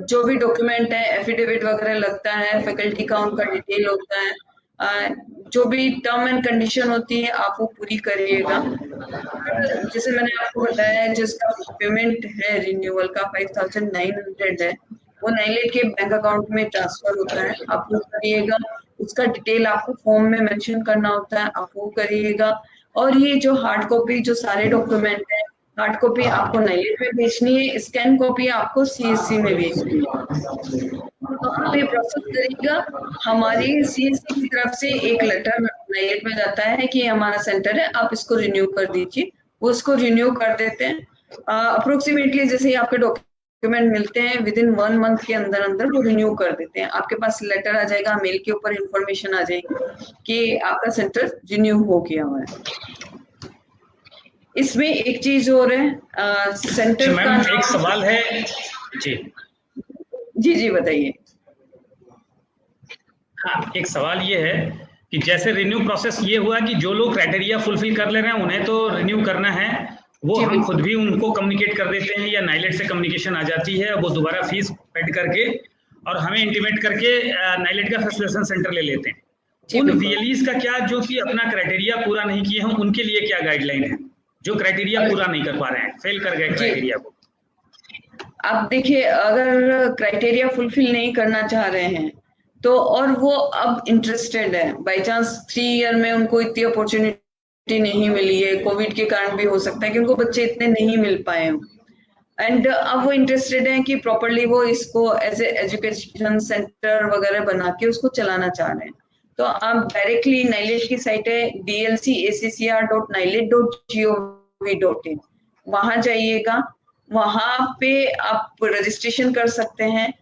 जो भी डॉक्यूमेंट है, एफिडेविट वगैरह लगता है, फैकल्टी का उनका डिटेल होता है, जो भी टर्म एंड कंडीशन होती है आप वो पूरी करिएगा। जैसे मैंने आपको बताया, जिसका पेमेंट है रिन्यूअल का 5900 है, वो नाइलेट के बैंक अकाउंट में ट्रांसफर होता है, आप वो करिएगा। उसका डिटेल आपको फॉर्म में मेंशन करना होता है, आप वो करिएगा। और ये जो हार्ड कॉपी, जो सारे डॉक्यूमेंट है, हार्ड कॉपी आपको नाइलेट में भेजनी है, स्कैन कॉपी आपको CSC में भेजनी है। तो आप ये प्रोसेस करिएगा, हमारी CSC की तरफ से एक लेटर नाइलेट में जाता है कि हमारा सेंटर है, आप इसको रिन्यू कर दीजिए, वो इसको रिन्यू कर देते हैं। अप्रोक्सीमेटली जैसे ही आपके डॉक्यूमेंट मिलते हैं, विदिन 1 मंथ के अंदर अंदर वो रिन्यू कर देते हैं। आपके पास लेटर आ जाएगा, मेल के ऊपर इंफॉर्मेशन आ जाएगी कि आपका सेंटर रिन्यू हो गया हुआ है। इसमें एक चीज और है, सेंटर का एक सवाल है जी जी बताइए। हाँ, एक सवाल ये है कि जैसे रिन्यू प्रोसेस ये हुआ कि जो लोग क्राइटेरिया फुलफिल कर ले रहे हैं उन्हें तो रिन्यू करना है, वो हम खुद भी उनको कम्युनिकेट कर देते हैं या नाइलेट से कम्युनिकेशन आ जाती है, वो दोबारा फीस पेड करके और हमें इंटीमेट करके नाइलेट का फैसिलिटेशन सेंटर ले लेते हैं। उन वीएलईज का क्या, जो कि अपना क्राइटेरिया पूरा नहीं किए हैं, उनके लिए क्या गाइडलाइन है, जो क्राइटेरिया पूरा नहीं कर पा रहे हैं, फेल कर गए क्राइटेरिया को? आप देखिए, अगर क्राइटेरिया फुलफिल नहीं करना चाह रहे हैं तो, और वो अब इंटरेस्टेड है, बाई चांस 3 ईयर में उनको इतनी अपॉर्चुनिटी नहीं मिली है, कोविड के कारण भी हो सकता है कि उनको बच्चे इतने नहीं मिल पाए हैं, एंड अब वो इंटरेस्टेड हैं कि प्रॉपरली वो इसको एज ए एजुकेशन सेंटर वगैरह बना के उसको चलाना चाह रहे हैं, तो आप डायरेक्टली नाइलेट की साइट है dlcaccr.nilet.gov.in, वहां जाइएगा, वहां पे आप रजिस्ट्रेशन कर सकते हैं।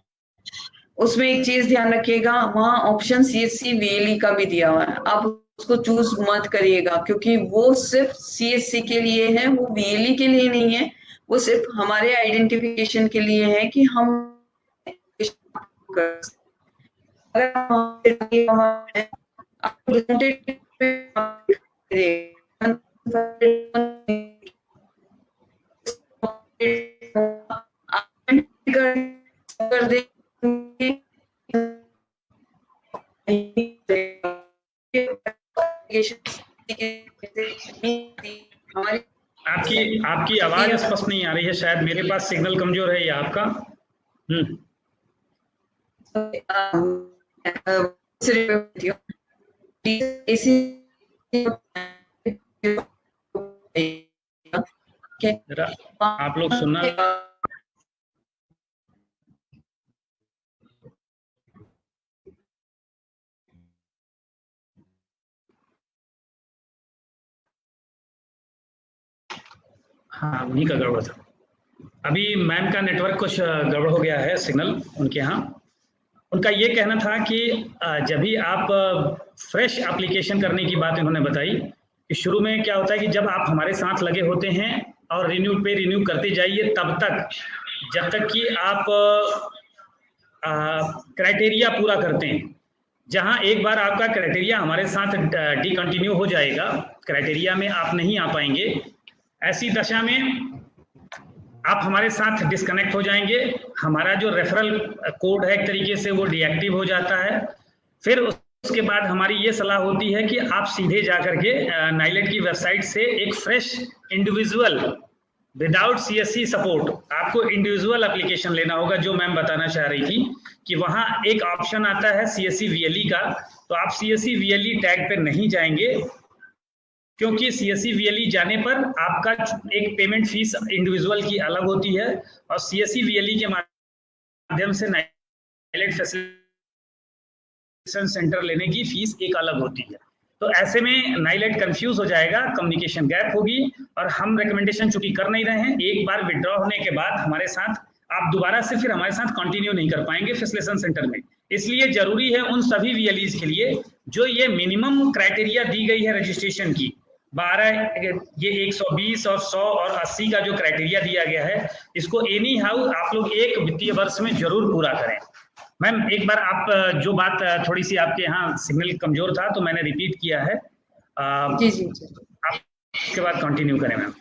उसमें एक चीज ध्यान रखिएगा, वहां ऑप्शन CSC VLE का भी दिया हुआ है, आप उसको चूज मत करिएगा, क्योंकि वो सिर्फ CSC के लिए है, वो VLE के लिए नहीं है, वो सिर्फ हमारे आइडेंटिफिकेशन के लिए है कि हम कर दे आपकी आवाज स्पष्ट नहीं आ रही है, शायद मेरे पास सिग्नल कमजोर है या आपका। आप लोग सुनना, हाँ उन्हीं का गड़बड़ था। अभी मैम का नेटवर्क कुछ गड़बड़ हो गया है, सिग्नल उनके यहाँ। उनका ये कहना था कि जब भी आप फ्रेश एप्लीकेशन करने की बात इन्होंने बताई कि शुरू में क्या होता है कि जब आप हमारे साथ लगे होते हैं और रिन्यू करते जाइए, तब तक जब तक कि आप क्राइटेरिया पूरा करते हैं। जहां एक बार आपका क्राइटेरिया हमारे साथ डिकंटिन्यू हो जाएगा, क्राइटेरिया में आप नहीं आ पाएंगे, ऐसी दशा में आप हमारे साथ डिस्कनेक्ट हो जाएंगे, हमारा जो रेफरल कोड है एक तरीके से वो डीएक्टिव हो जाता है। फिर उसके बाद हमारी ये सलाह होती है कि आप सीधे जाकर के नाइलेट की वेबसाइट से एक fresh individual without CSC support आपको इंडिविजुअल एप्लीकेशन लेना होगा। जो मैम बताना चाह रही थी कि वहां एक ऑप्शन आता है CSC VLE का, तो आप CSC VLE टैग पे नहीं जाएंगे, क्योंकि CSC VLE जाने पर आपका एक पेमेंट फीस इंडिविजुअल की अलग होती है और CSC VLE के माध्यम से नाइलेट फैसिलिटेशन सेंटर लेने की फीस एक अलग होती है। तो ऐसे में नाइलेट कंफ्यूज हो जाएगा, कम्युनिकेशन गैप होगी, और हम रिकमेंडेशन चूंकि कर नहीं रहे हैं, एक बार विड्रॉ होने के बाद हमारे साथ आप दोबारा से फिर हमारे साथ कंटिन्यू नहीं कर पाएंगे फैसिलिटेशन सेंटर में। इसलिए जरूरी है उन सभी VLEs के लिए जो ये मिनिमम क्राइटेरिया दी गई है रजिस्ट्रेशन की, 12 ये 120 और 100 और 80 का जो क्राइटेरिया दिया गया है, इसको एनी हाउ आप लोग एक वित्तीय वर्ष में जरूर पूरा करें। मैम एक बार आप जो बात थोड़ी सी आपके यहाँ सिग्नल कमजोर था तो मैंने रिपीट किया है, जी जी आप इसके बाद कंटिन्यू करें मैम।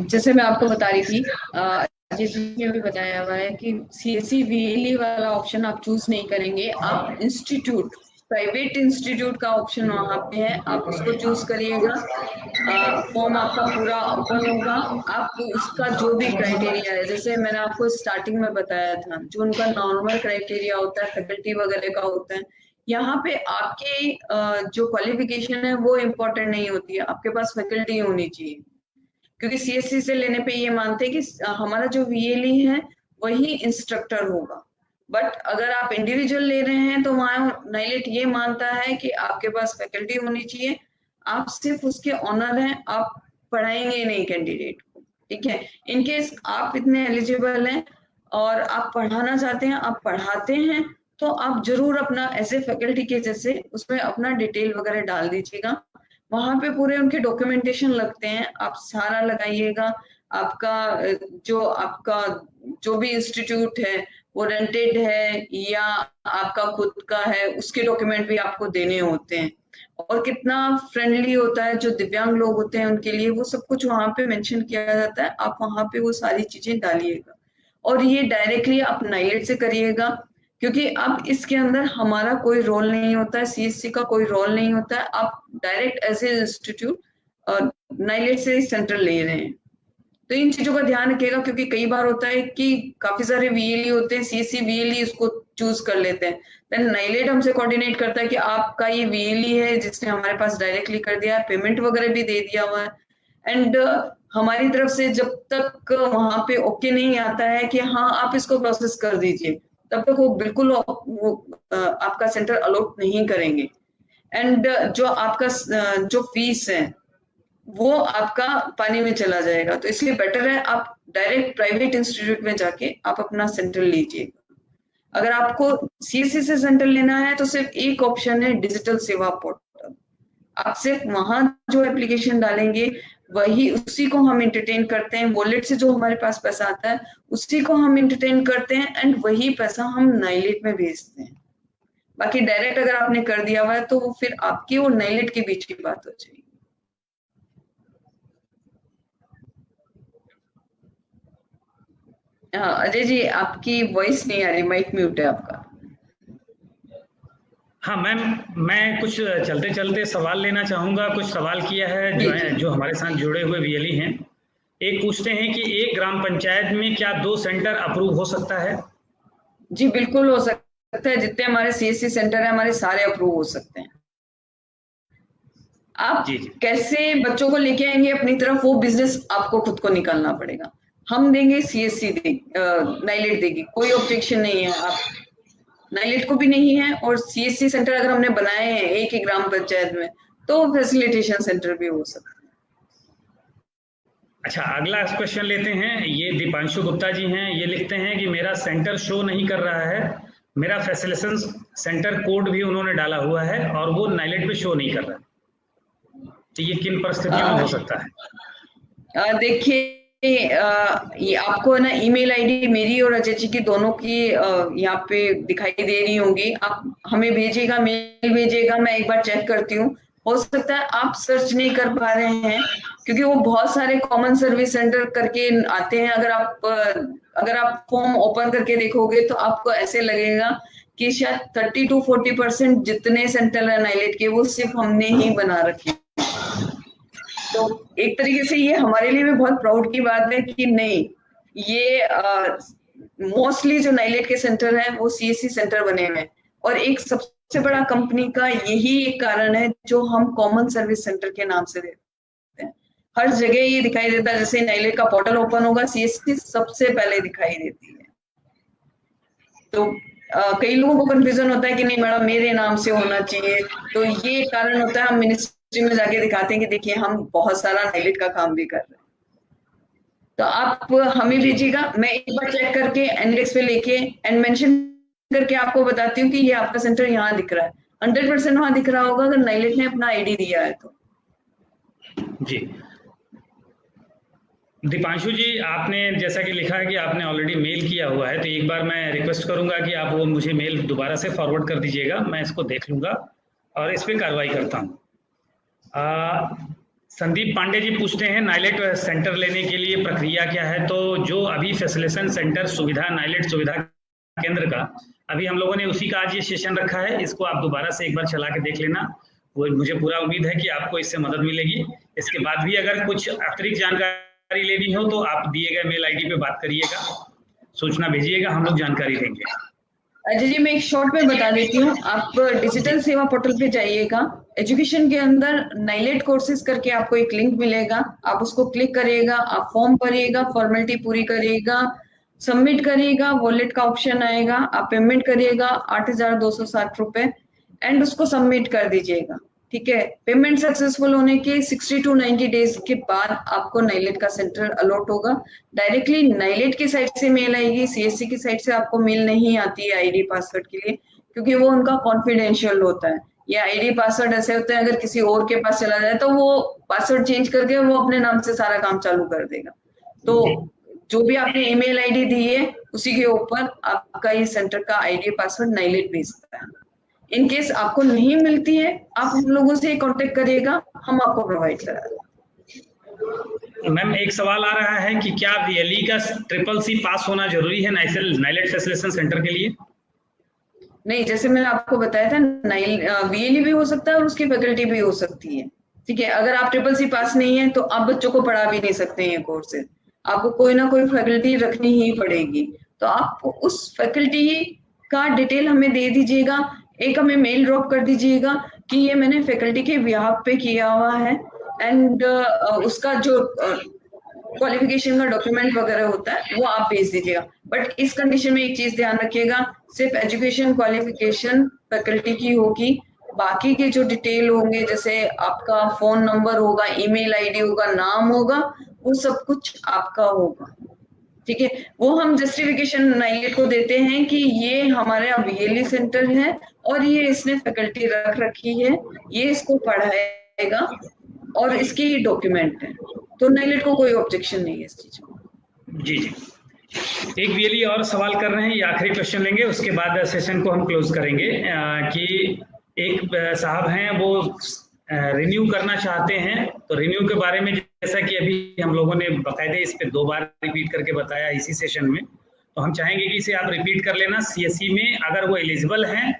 जैसे मैं आपको बता रही थी, अजीत ने भी बताया हुआ है कि CSC VLE वाला ऑप्शन आप चूज नहीं करेंगे, आप इंस्टीट्यूट, प्राइवेट इंस्टीट्यूट का ऑप्शन वहां पे है, आप उसको चूज करिएगा। फॉर्म आपका पूरा ओपन होगा, आप उसका जो भी क्राइटेरिया है, जैसे मैंने आपको स्टार्टिंग में बताया था, जो उनका नॉर्मल क्राइटेरिया होता है, फैकल्टी वगैरह का होता है, यहाँ पे आपके जो क्वालिफिकेशन है वो इम्पोर्टेंट नहीं होती है, आपके पास फैकल्टी होनी चाहिए, क्योंकि CSC से लेने पे ये मानते हैं कि हमारा जो VLE है वही इंस्ट्रक्टर होगा। बट अगर आप इंडिविजुअल ले रहे हैं तो वहां नाइलेट ये मानता है कि आपके पास फैकल्टी होनी चाहिए, आप सिर्फ उसके ऑनर हैं, आप पढ़ाएंगे नहीं कैंडिडेट को, ठीक है। इनकेस आप इतने एलिजिबल हैं और आप पढ़ाना चाहते हैं, आप पढ़ाते हैं, तो आप जरूर अपना एज ए फैकल्टी के जैसे उसमें अपना डिटेल वगैरह डाल दीजिएगा। वहां पे पूरे उनके डॉक्यूमेंटेशन लगते हैं, आप सारा लगाइएगा। आपका जो भी इंस्टीट्यूट है वो रेंटेड है या आपका खुद का है, उसके डॉक्यूमेंट भी आपको देने होते हैं, और कितना फ्रेंडली होता है जो दिव्यांग लोग होते हैं उनके लिए, वो सब कुछ वहां पे मेंशन किया जाता है। आप वहां पे वो सारी चीजें डालिएगा, और ये डायरेक्टली आप नाइलेट से करिएगा। क्योंकि अब इसके अंदर हमारा कोई रोल नहीं होता है, सीएससी का कोई रोल नहीं होता है। आप direct as a institute NIELIT से सेंटर ले रहे हैं। तो इन चीजों का ध्यान रखिएगा, क्योंकि कई बार होता है कि काफी सारे वीएलई होते हैं, सीएससी वीएलई इसको चूज कर लेते हैं, देन नाइलेट हमसे कोऑर्डिनेट करता है कि आपका ये वीएलई है जिसने हमारे पास डायरेक्टली कर दिया है, पेमेंट वगैरह भी दे दिया हुआ है, एंड हमारी तरफ से जब तक वहां पे ओके नहीं आता है कि हाँ आप इसको प्रोसेस कर दीजिए, तब तक वो बिल्कुल आपका सेंटर अलॉट नहीं करेंगे। एंड जो आपका जो फीस है वो आपका पानी में चला जाएगा। तो इसलिए बेटर है आप डायरेक्ट प्राइवेट इंस्टीट्यूट में जाके आप अपना सेंटर लीजिए। अगर आपको सीएससी से सेंटर लेना है तो सिर्फ एक ऑप्शन है, डिजिटल सेवा पोर्टल। आप सिर्फ वहां जो एप्लीकेशन डालेंगे वही, उसी को हम एंटरटेन करते हैं, वॉलेट से जो हमारे पास पैसा आता है उसी को हम एंटरटेन करते हैं, एंड वही पैसा हम नाइलेट में भेजते हैं। बाकी डायरेक्ट अगर आपने कर दिया हुआ है तो वो फिर आपकी और नाइलेट के बीच की बात हो जाएगी। हाँ अजय जी, आपकी वॉइस नहीं आ रही, माइक म्यूट है आपका। हाँ मैम, मैं कुछ चलते चलते सवाल लेना चाहूँगा। कुछ सवाल किया है जो हमारे साथ जुड़े हुए वीएलई हैं। एक पूछते हैं कि एक ग्राम पंचायत में क्या 2 सेंटर अप्रूव हो सकता है? जी बिल्कुल हो सकता है, जितने हमारे सीएससी सेंटर है हमारे सारे अप्रूव हो सकते हैं। आप जी। कैसे बच्चों को लेके आएंगे अपनी तरफ, वो बिजनेस आपको खुद को निकालना पड़ेगा। हम देंगे, सीएससी नाइलेट देगी, कोई ऑब्जेक्शन नहीं है। आप नाइलेट को भी नहीं है, और सीएससी सेंटर अगर हमने बनाए हैं एक ही ग्राम पंचायत में तो फैसिलिटेशन सेंटर भी हो सकता है। अच्छा, अगला क्वेश्चन लेते हैं। ये दीपांशु गुप्ता जी हैं, ये लिखते हैं कि मेरा सेंटर शो नहीं कर रहा है, मेरा फैसिलिटेशन सेंटर कोड भी उन्होंने डाला हुआ है और वो नाइलेट पे शो नहीं कर रहा, तो ये किन परिस्थितियों में हो सकता है? देखिए ये आपको ना ईमेल आईडी मेरी और अजय जी की दोनों की यहाँ पे दिखाई दे रही होंगी। आप हमें भेजिएगा, मेल भेजिएगा, मैं एक बार चेक करती हूँ। हो सकता है आप सर्च नहीं कर पा रहे हैं, क्योंकि वो बहुत सारे कॉमन सर्विस सेंटर करके आते हैं। अगर आप फॉर्म ओपन करके देखोगे तो आपको ऐसे लगेगा कि शायद 30 to 40% जितने सेंटर है नाइलेट के वो सिर्फ हमने ही बना रखे। तो एक तरीके से ये हमारे लिए भी बहुत प्राउड की बात है कि नहीं, ये मोस्टली जो नाइलेट के सेंटर है वो सीएससी सेंटर बने हुए हैं। और एक सबसे बड़ा कंपनी का यही एक कारण है जो हम कॉमन सर्विस सेंटर के नाम से देते हैं। हर जगह ये दिखाई देता है, जैसे नाइलेट का पोर्टल ओपन होगा सीएससी सबसे पहले दिखाई देती है। तो कई लोगों को कंफ्यूजन होता है कि नहीं मैडम मेरे नाम से होना चाहिए, तो ये कारण होता है। हम मिनिस्ट्री में जाके दिखाते हैं कि देखिए हम बहुत सारा नाइलेट का काम भी कर रहे हैं। तो आप हमें भेजिएगा, मैं एक बार चेक करके इंडेक्स पे लेके एंड मेंशन करके आपको बताती हूँ कि ये आपका सेंटर यहाँ दिख रहा है। 100% वहां दिख रहा होगा अगर नाइलेट ने अपना आईडी दिया है तो। जी दीपांशु जी, आपने जैसा कि लिखा है कि आपने ऑलरेडी मेल किया हुआ है, तो एक बार मैं रिक्वेस्ट करूंगा कि आप वो मुझे मेल दोबारा से फॉरवर्ड कर दीजिएगा। मैं इसको देख लूंगा और इस पर कार्रवाई करता हूँ। संदीप पांडे जी पूछते हैं नाइलेट सेंटर लेने के लिए प्रक्रिया क्या है? तो जो अभी फैसिलिटेशन सेंटर सुविधा, नाइलेट सुविधा केंद्र का अभी हम लोगों ने उसी का आज ये सेशन रखा है, इसको आप दोबारा से एक बार चला के देख लेना। वो मुझे पूरा उम्मीद है कि आपको इससे मदद मिलेगी। इसके बाद भी अगर कुछ अतिरिक्त जानकारी लेनी हो तो आप दिए गए मेल आईडी पे बात करिएगा, सूचना भेजिएगा, हम लोग जानकारी देंगे। अजय जी मैं एक शॉर्ट में बता देती हूँ, आप डिजिटल सेवा पोर्टल पे जाइएगा, एजुकेशन के अंदर नाइलेट कोर्सेज करके आपको एक लिंक मिलेगा, आप उसको क्लिक करिएगा, आप फॉर्म भरिएगा, फॉर्मेलिटी पूरी करिएगा, सबमिट करिएगा, वॉलेट का ऑप्शन आएगा, आप पेमेंट करिएगा 8,260 रुपए एंड उसको सबमिट कर दीजिएगा। ठीक है, पेमेंट सक्सेसफुल होने के 60 to 90 डेज के बाद आपको नाइलेट का सेंटर अलॉट होगा। डायरेक्टली नाइलेट की साइड से मेल आएगी, सीएससी की साइड से आपको मेल नहीं आती है आईडी पासवर्ड के लिए, क्योंकि वो उनका कॉन्फिडेंशियल होता है। या आईडी पासवर्ड ऐसे होते हैं, अगर किसी और के पास चला जाए तो वो पासवर्ड चेंज करके वो अपने नाम से सारा काम चालू कर देगा। तो जो भी आपने ईमेल आईडी दी है उसी के ऊपर आपका ये सेंटर का आईडी पासवर्ड नाइलेट भेजता है। इन केस आपको नहीं मिलती है आप हम लोगों से कांटेक्ट करिएगा, हम आपको प्रोवाइड करा देंगे। मैम एक सवाल आ रहा है कि क्या वीएलई का CCC पास होना जरूरी है नाइलेट फैसिलिटेशन सेंटर के लिए? नहीं, जैसे मैंने आपको बताया था, VLE भी हो सकता है और उसकी फैकल्टी भी हो सकती है। ठीक है, अगर आप CCC पास नहीं है तो आप बच्चों को पढ़ा भी नहीं सकते हैं कोर्सेज, आपको कोई ना कोई फैकल्टी रखनी ही पड़ेगी। तो आप उस फैकल्टी का डिटेल हमें दे दीजिएगा, एक हमें मेल ड्रॉप कर दीजिएगा कि ये मैंने फैकल्टी के बिहाफ पे किया हुआ है, एंड उसका जो क्वालिफिकेशन का डॉक्यूमेंट वगैरह होता है वो आप भेज दीजिएगा। बट इस कंडीशन में एक चीज ध्यान रखिएगा, सिर्फ एजुकेशन क्वालिफिकेशन फैकल्टी की होगी, बाकी के जो डिटेल होंगे जैसे आपका फोन नंबर होगा, ईमेल आईडी होगा, नाम होगा, वो सब कुछ आपका होगा। ठीक है, वो हम जस्टिफिकेशन नाइलेट को देते हैं कि ये हमारे यहाँ VLE सेंटर है और ये इसने फैकल्टी रख रखी है, ये इसको पढ़ाएगा और इसके ये डॉक्यूमेंट है, तो नाइलेट को कोई ऑब्जेक्शन नहीं है इस चीज को। जी जी, एक VLE और सवाल कर रहे हैं, ये आखिरी क्वेश्चन लेंगे, उसके बाद सेशन को हम क्लोज करेंगे। कि एक साहब हैं, वो रिन्यू करना चाहते हैं, तो रिन्यू के बारे में जैसा कि अभी हम लोगों ने बाकायदे इस पे 2 बार रिपीट करके बताया इसी सेशन में, तो हम चाहेंगे कि इसे आप रिपीट कर लेना। CSE में अगर वो एलिजिबल हैं,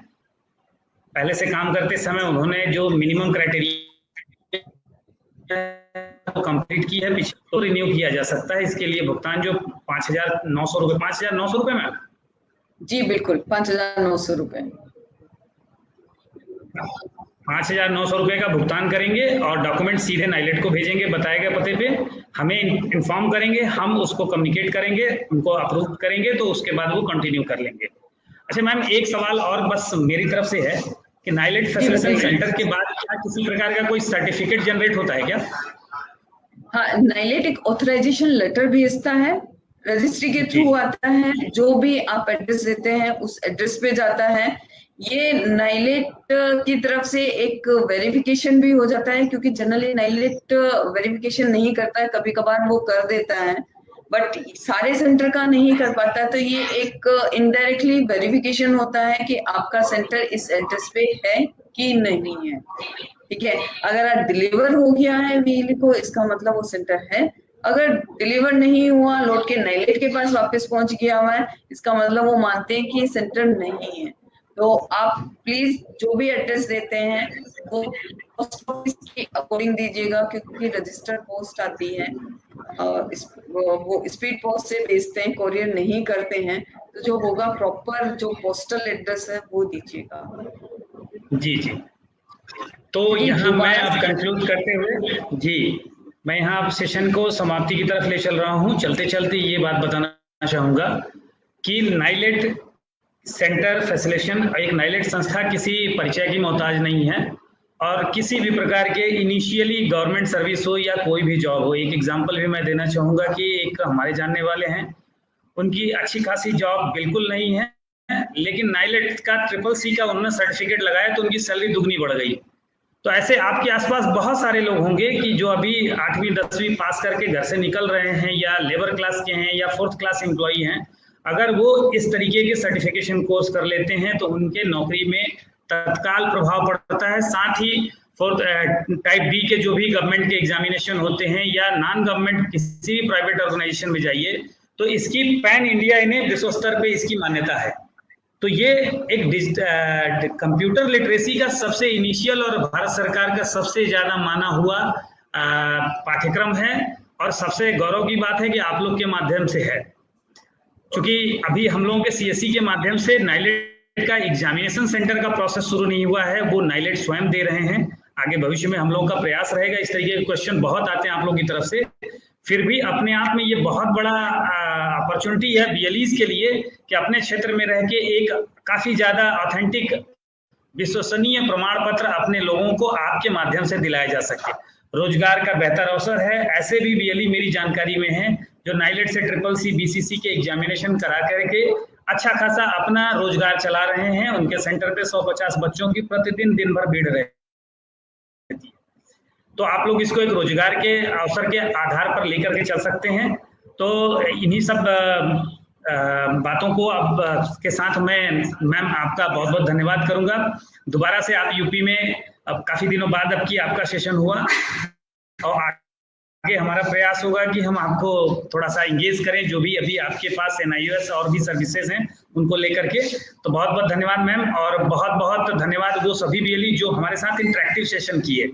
पहले से काम करते समय उन्होंने जो मिनिमम क्राइटेरिया कंप्लीट की है, पिछले तो रिन्यू किया जा सकता है। इसके लिए भुगतान जो 5,900 रुपए, 5,900 रुपए मैम? जी बिल्कुल, 5,900 रुपए। 5,900 रुपए का भुगतान करेंगे और डॉक्यूमेंट सीधे नाइलेट को भेजेंगे बताए गए पते पे, हमें इन्फॉर्म करेंगे, हम उसको कम्युनिकेट करेंगे, उनको अप्रूव करेंगे, तो उसके बाद वो कंटिन्यू कर लेंगे। अच्छा मैम, एक सवाल और बस मेरी तरफ से है कि नाइलेट फैसिलिटेशन सेंटर के बाद क्या किसी प्रकार का कोई सर्टिफिकेट जनरेट होता है क्या? हाँ, नाइलेट एक ऑथराइजेशन लेटर भेजता है, रजिस्ट्री के थ्रू आता है, जो भी आप एड्रेस देते हैं उस एड्रेस पे जाता है। ये नाइलेट की तरफ से एक वेरिफिकेशन भी हो जाता है, क्योंकि जनरली नाइलेट वेरिफिकेशन नहीं करता है, कभी कभार वो कर देता है, बट सारे सेंटर का नहीं कर पाता, तो ये एक इनडायरेक्टली वेरिफिकेशन होता है कि आपका सेंटर इस एड्रेस पे है कि नहीं है। ठीक है, अगर डिलीवर हो गया है VLE को, इसका मतलब वो सेंटर है। अगर डिलीवर नहीं हुआ, लौट के नाइलेट के पास वापस पहुंच गया हुआ है, इसका मतलब वो मानते हैं कि सेंटर नहीं है। तो आप प्लीज जो भी एड्रेस देते हैं वो पोस्ट ऑफिस के अकॉर्डिंग दीजिएगा, क्योंकि रजिस्टर्ड पोस्ट आती है, वो स्पीड पोस्ट से भेजते हैं, कोरियर नहीं करते हैं, तो जो होगा प्रॉपर जो पोस्टल एड्रेस है वो दीजिएगा। जी जी, तो यहाँ मैं अब कंक्लूड करते हुए, जी मैं यहाँ अब सेशन को समाप्ति की तरफ ले चल रहा हूँ। चलते चलते ये बात बताना चाहूँगा कि नाइलेट सेंटर फैसिलिटेशन, एक नाइलेट संस्था किसी परिचय की मोहताज नहीं है, और किसी भी प्रकार के इनिशियली गवर्नमेंट सर्विस हो या कोई भी जॉब हो। एक एग्जांपल भी मैं देना चाहूँगा कि एक हमारे जानने वाले हैं, उनकी अच्छी खासी जॉब बिल्कुल नहीं है, लेकिन नाइलेट का CCC का उन्होंने सर्टिफिकेट लगाया तो उनकी सैलरी दुगनी बढ़ गई। तो ऐसे आपके आसपास बहुत सारे लोग होंगे कि जो अभी 8वीं 10वीं पास करके घर से निकल रहे हैं, या लेबर क्लास के हैं, या 4th क्लास एम्प्लॉई हैं। अगर वो इस तरीके के सर्टिफिकेशन कोर्स कर लेते हैं तो उनके नौकरी में तत्काल प्रभाव पड़ता है। साथ ही टाइप B के जो भी गवर्नमेंट के एग्जामिनेशन होते हैं, या नॉन गवर्नमेंट किसी भी प्राइवेट ऑर्गेनाइजेशन में जाइए, तो इसकी पैन इंडिया इन्हें विश्व स्तर पे इसकी मान्यता है। तो ये एक कंप्यूटर लिटरेसी का सबसे इनिशियल और भारत सरकार का सबसे ज्यादा माना हुआ पाठ्यक्रम है, और सबसे गौरव की बात है कि आप लोग के माध्यम से है। क्योंकि अभी हम लोगों के CSE के माध्यम से नाइलेट का एग्जामिनेशन सेंटर का प्रोसेस शुरू नहीं हुआ है, वो नाइलेट स्वयं दे रहे हैं। आगे भविष्य में हम लोगों का प्रयास रहेगा। इस तरीके के क्वेश्चन बहुत आते हैं आप लोगों की तरफ से, फिर भी अपने आप में ये बहुत बड़ा अपॉर्चुनिटी है BLEs के लिए कि अपने क्षेत्र में रह के एक काफी ज्यादा ऑथेंटिक विश्वसनीय प्रमाण पत्र अपने लोगों को आपके माध्यम से दिलाया जा सके। रोजगार का बेहतर अवसर है। ऐसे भी BLE मेरी जानकारी में है जो नाइलेट से CCC BCC के एग्जामिनेशन करा करके अच्छा खासा अपना रोजगार चला रहे हैं। उनके सेंटर पे 150 बच्चों की प्रतिदिन दिन भर भीड़ रहती है। तो आप लोग इसको एक रोजगार के अवसर के आधार पर लेकर के चल सकते हैं। तो इन्हीं सब बातों को अब के साथ मैं मैम आपका बहुत बहुत धन्यवाद करूंगा। दोबारा से आप यूपी में अब काफी दिनों बाद अब की आपका सेशन हुआ, और आगे हमारा प्रयास होगा कि हम आपको थोड़ा सा इंगेज करें, जो भी अभी आपके पास NIOS और भी सर्विसेज हैं उनको लेकर के। तो बहुत बहुत धन्यवाद मैम, और बहुत बहुत धन्यवाद वो सभी BLE जो हमारे साथ इंटरेक्टिव सेशन किए।